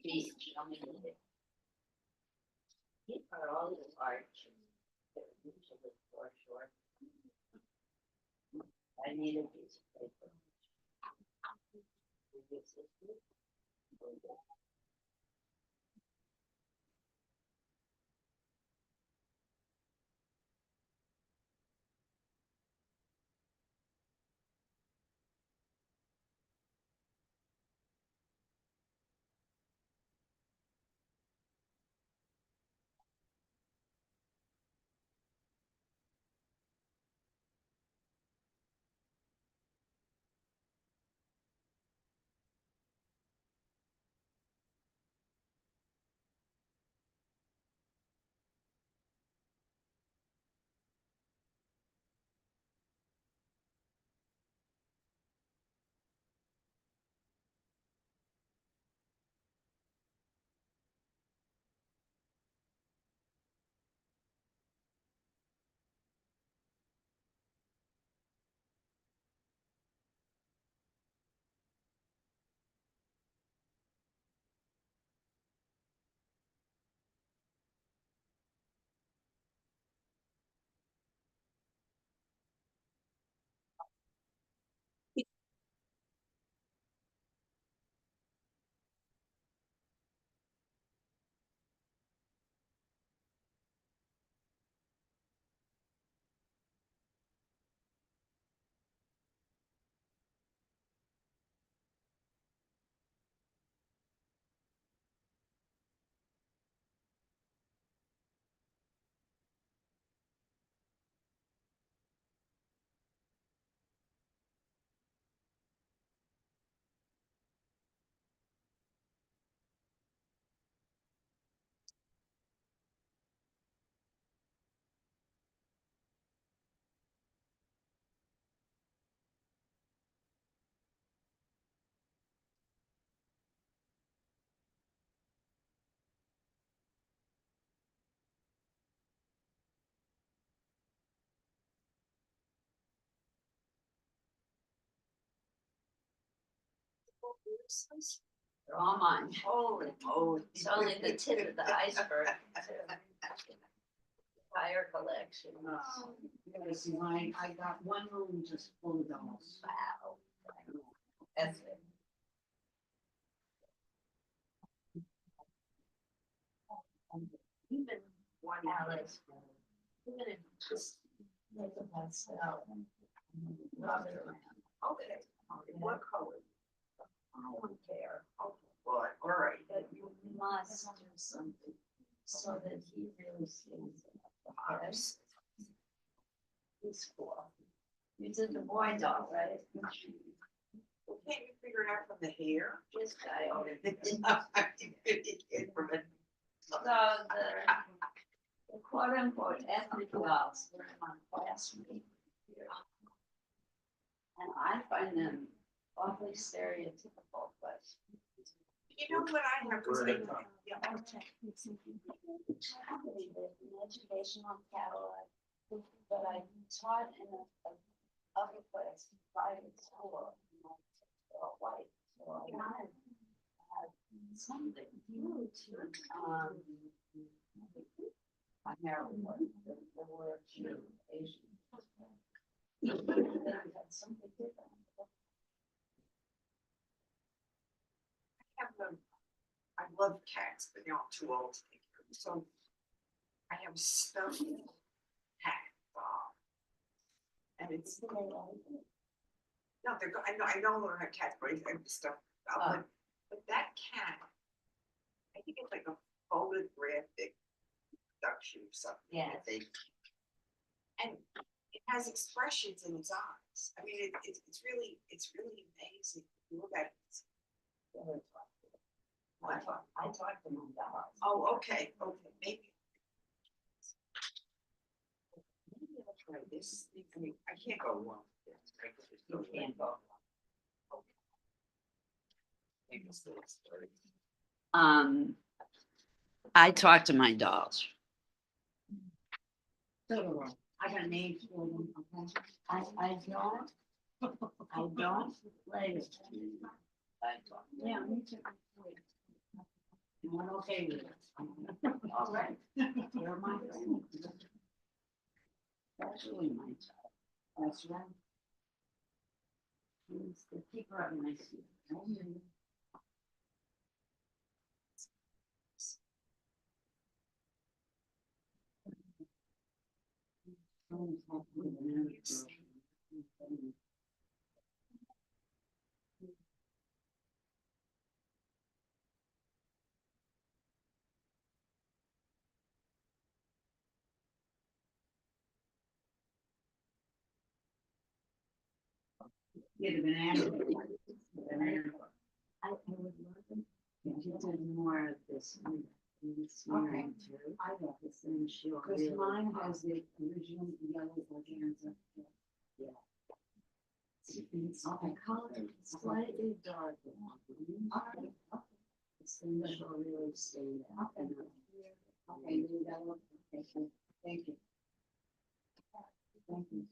Beach, he put all his art. I need a piece of paper. They're all mine. Holy moly. It's only the tip of the iceberg. Entire collection. Yes, mine, I got one room just full of dolls. Wow. That's it. Even one Alice, even if just make a pastel. Rub it around. Okay, what color? I don't care. Boy, all right. But you must do something so that he really sees it. Yes. He's cool. You did the boy doll, right? Can't you figure it out from the hair? This guy over there. From it. So the quote unquote ethnic dolls were in my classroom. And I find them awfully stereotypical, but. You know what I have, because I, yeah, An educational catalog, but I taught in a upper class private school. White, so I wanted to have something new to, my hair was, there were a few Asian. They had something different. have them, I love cats, but they're all too old to take care of them. So I have a stuffed cat And it's. No, I know her cat's brain and stuff, but that cat. I think it's like a photographic production or something. Yes. And it has expressions in its eyes. I mean, it's really amazing. You look at it. I talked to my dog. Oh, okay, maybe. Maybe I'll try this. I mean, I can't go wrong. with this. I could just You go can't wrong. go. Maybe it's the next story. I talk to my dolls. So do I got names for them, okay? I don't play with them. I talk. Yeah, me too. I'm okay with it. All right. You're my friend. That's really my child. That's right. He's the keeper of my secret. Get a banana. Banana. I would love them. If you did more of this. Okay. I got this and she'll. Because really mine love has the original yellow organza. Yeah. It's Okay, color is slightly darker. Okay. It's in the she'll really stay there. Okay. Okay, you got one. Okay, so thank you. Thank you.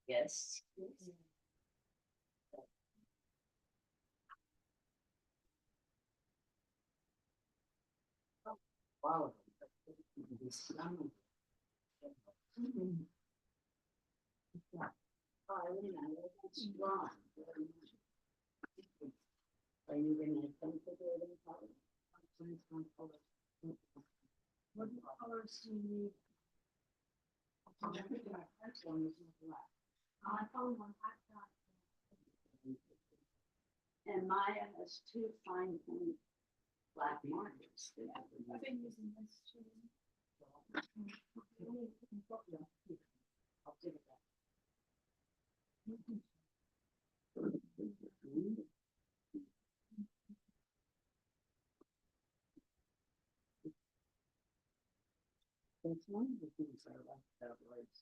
Yes. Wow. Strong. Are you gonna consider it in color? What colors do you need? That's one is black. I found one. And Maya has two fine point black markers. I've been using this too. I'll give it that. That's one of the things I like about lights.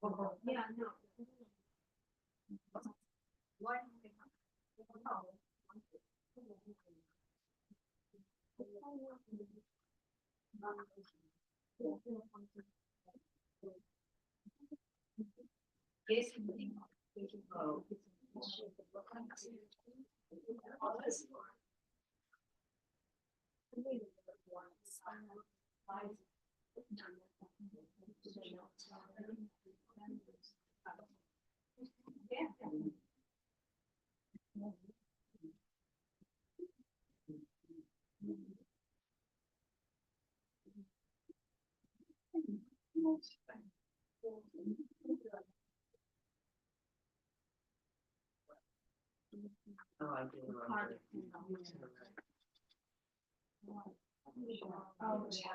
Yeah, no. Why? Yes. Oh. Oh, I do remember. Oh, yeah.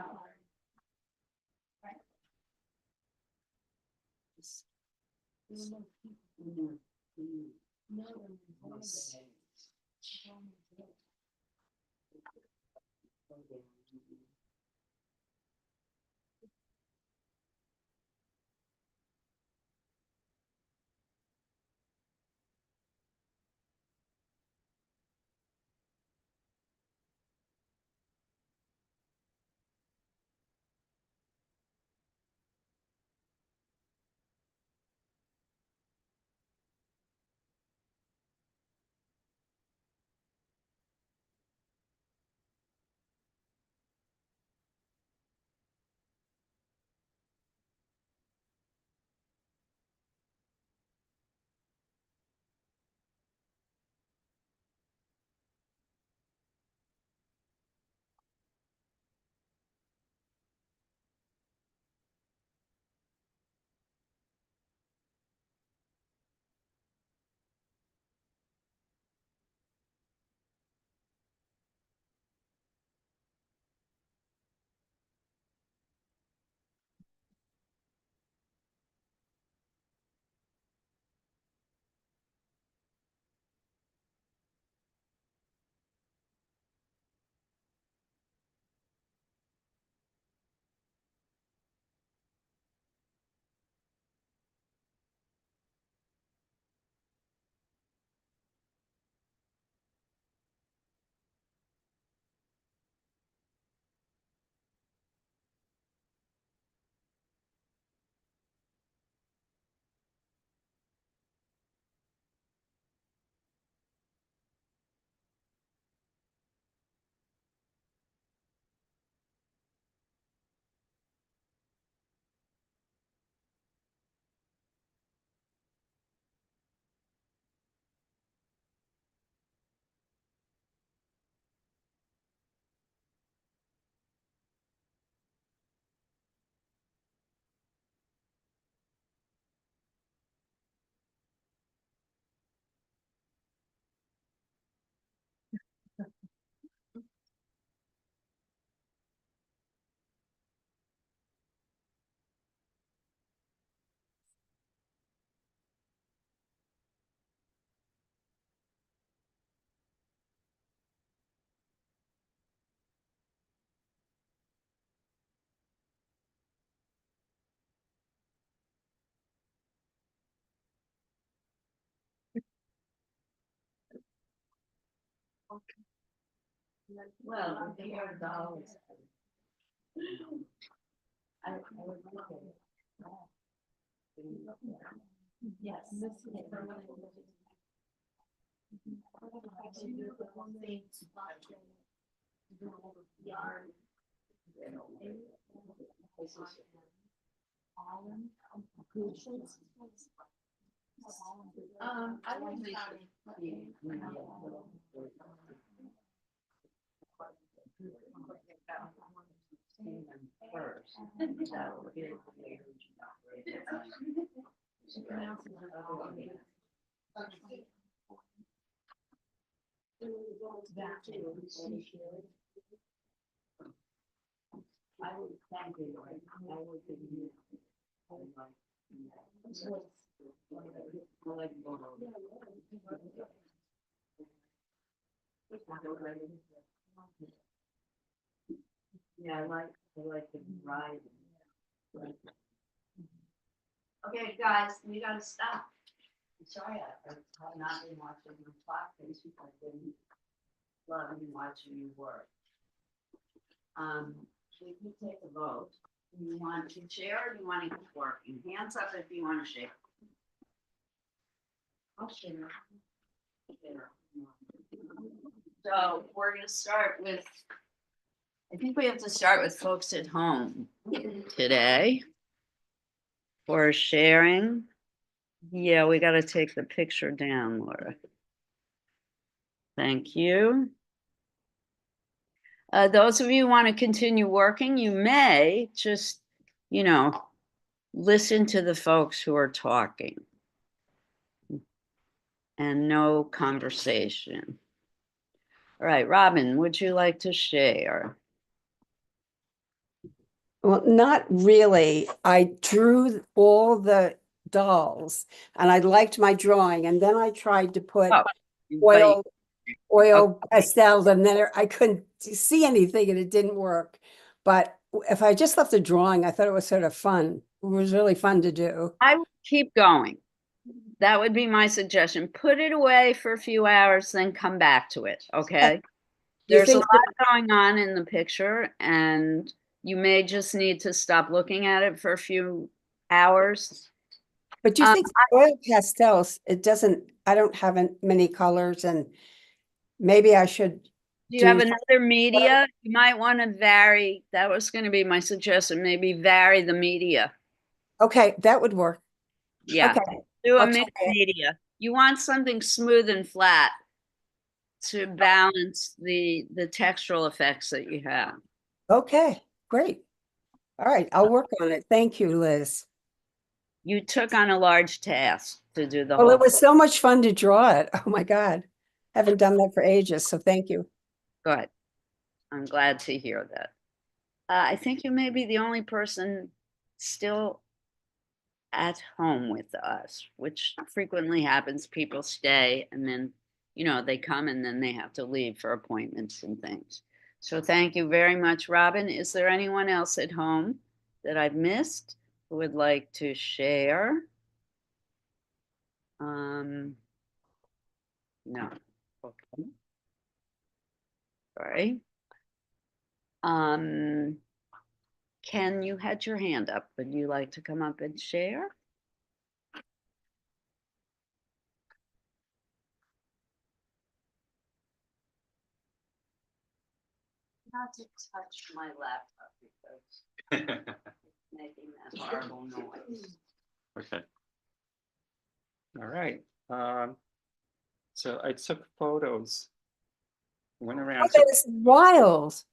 Well, they are dollars. I would like it. Yes. Yard. I don't think. First. That would be. I would thank you, I would give you. Yeah, I like the ride. Okay, guys, we gotta stop. I'm sorry, I've not been watching the clock, because I've been loving watching you work. We can take a vote. Do you want to share or do you want to keep working? Hands up if you want to share. I'll share. Share. So we're gonna start with, I think we have to start with folks at home today for sharing. Yeah, we gotta take the picture down, Laura. Thank you. Those of you who want to continue working, you may just, listen to the folks who are talking. And no conversation. All right, Robin, would you like to share? Well, not really. I drew all the dolls and I liked my drawing. And then I tried to put Oh, oil pastels, and then I couldn't see anything and it didn't work. But if I just left the drawing, I thought it was sort of fun. It was really fun to do. I would keep going. That would be my suggestion. Put it away for a few hours, then come back to it, okay? You There's a think lot going on in the picture, and you may just need to stop looking at it for a few hours. But do you think oil pastels, I don't have many colors, and maybe I should. Do you have another media? You might want to vary. That was going to be my suggestion. Maybe vary the media. Okay, that would work. Yeah. Okay. Do a I'll mixed try it. media. You want something smooth and flat to balance the textural effects that you have. Okay, great. All right, I'll work on it. Thank you, Liz. You took on a large task to do the Well, whole. it was so much fun to draw it. Oh my God. Haven't done that for ages, so thank you. Good. I'm glad to hear that. I think you may be the only person still at home with us, which frequently happens. People stay and then, they come and then they have to leave for appointments and things. So thank you very much, Robin. Is there anyone else at home that I've missed who would like to share? No. Okay. Sorry. Ken, you had your hand up. Would you like to come up and share? Not to touch my laptop because it's making that horrible noise. Okay. All right. So I took photos, went Oh, around. that is wild.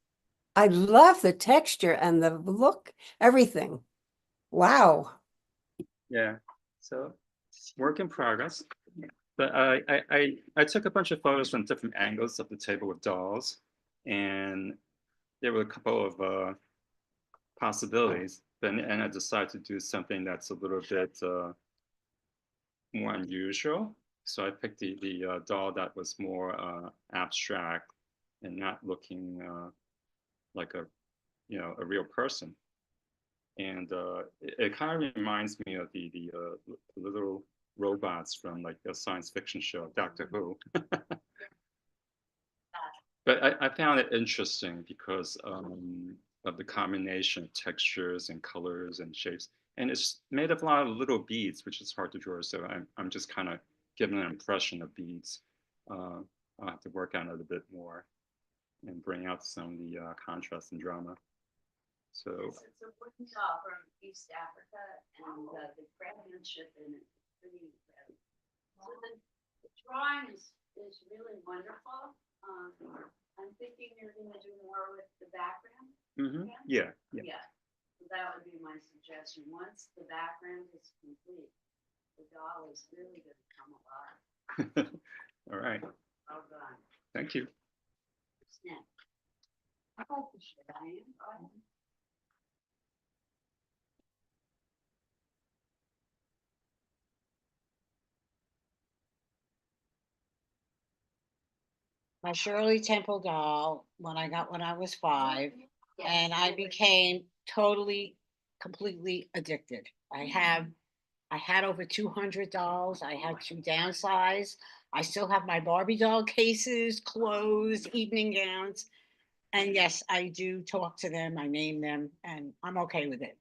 I love the texture and the look, everything. Wow. Yeah. So work in progress. But I took a bunch of photos from different angles of the table with dolls, and there were a couple of possibilities. And I decided to do something that's a little bit more unusual. So I picked the doll that was more abstract and not looking like a real person. And it kind of reminds me of the little robots from like a science fiction show, Doctor Who. But I found it interesting because of the combination of textures and colors and shapes. And it's made of a lot of little beads, which is hard to draw. So I'm just kind of giving an impression of beads. I'll have to work on it a bit more and bring out some of the contrast and drama. So It's a wooden doll from East Africa, and the craftsmanship in it is pretty incredible. So the drawing is really wonderful. I'm thinking you're going to do more with the background. yeah. Yeah. So that would be my suggestion. Once the background is complete, the doll is really going to come alive. All right. Well done. Thank you. Snap. I'd like to share. I am. My Shirley Temple doll when I was 5, and I became totally, completely addicted. I have I had over 200 dolls. I had to downsize. I still have my Barbie doll cases, clothes, evening gowns. And yes, I do talk to them. I name them, and I'm okay with it.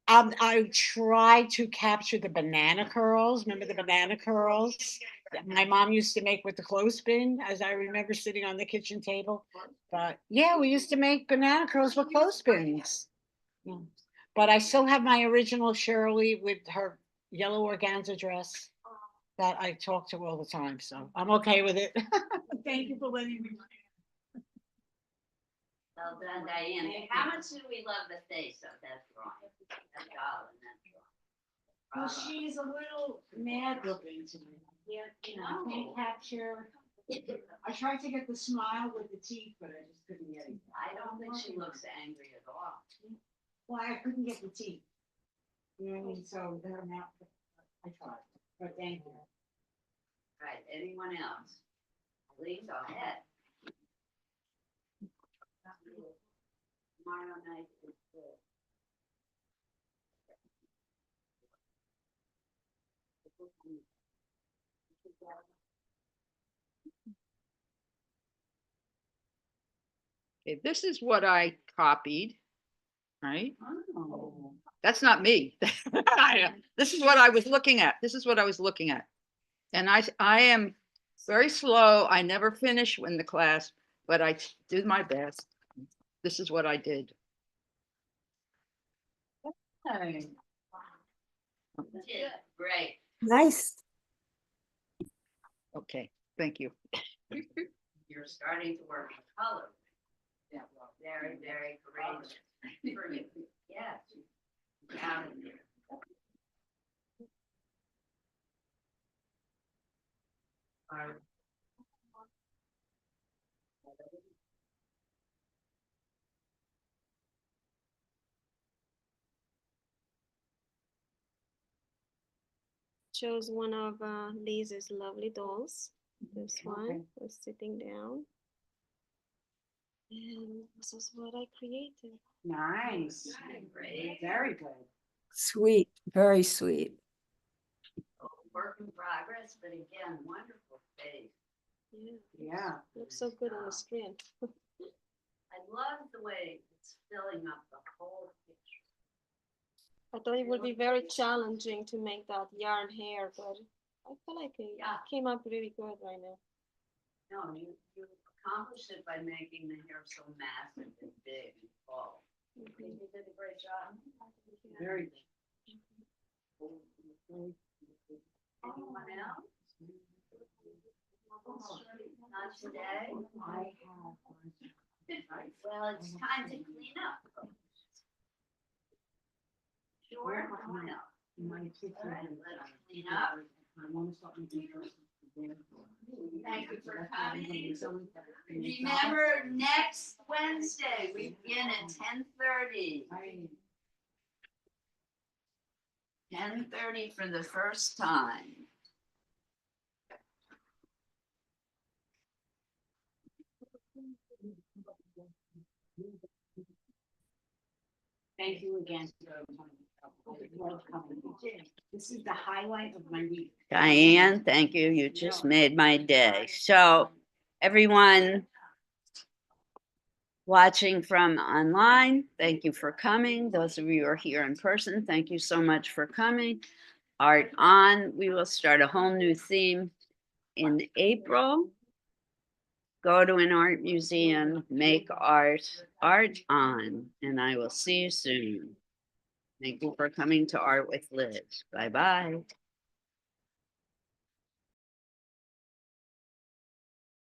I try to capture the banana curls. Remember the banana curls that my mom used to make with the clothespin, as I remember sitting on the kitchen table. But yeah, we used to make banana curls with clothespins. Yeah. But I still have my original Shirley with her yellow organza dress that I talk to all the time. So I'm okay with it. Thank you for letting me. Well done, Diane. How much do we love the face of that drawing? That doll and that drawing. Well, she's a little mad looking to me. Yeah, I can't capture. I tried to get the smile with the teeth, but I just couldn't get it. I don't think she looks angry at all. Why I couldn't get the teeth. You know what I mean? So they're not. I tried, but thank you. Right, anyone else? Please go ahead. Tomorrow night is good. Okay, this is what I copied, right? Oh. That's not me. This is what I was looking at. This is what I was looking at. And I am very slow. I never finish in the class, but I did my best. This is what I did. Hey. Great. Nice. Okay, thank you. You're starting to work in color. Yeah, well, very, very courageous. Yes. Down in there. Shows one of Liz's lovely dolls. This one was sitting down. And this is what I created. Nice. Great. Very good. Sweet, very sweet. Work in progress, but again, wonderful face. Yeah, Yeah. looks so good on the screen. I love the way it's filling up the whole picture. I thought it would be very challenging to make that yarn hair, but I feel like it Yeah. came up really good right now. No, you accomplished it by making the hair so massive and big and full. You did a great job. Very good. Anyone else? Not today? I have. Well, it's time to clean up. Sure, come on up. My kids All are. right, let's clean up. I want to start making girls. Thank you for coming. Remember, next Wednesday, we begin at 10:30. 10:30 for the first time. Thank you again. This is the highlight of my week. Diane, thank you. You just made my day. So everyone watching from online, thank you for coming. Those of you who are here in person, thank you so much for coming. Art On, we will start a whole new theme in April. Go to an art museum, make art, Art On, and I will see you soon. Thank you for coming to Art with Liz. Bye-bye.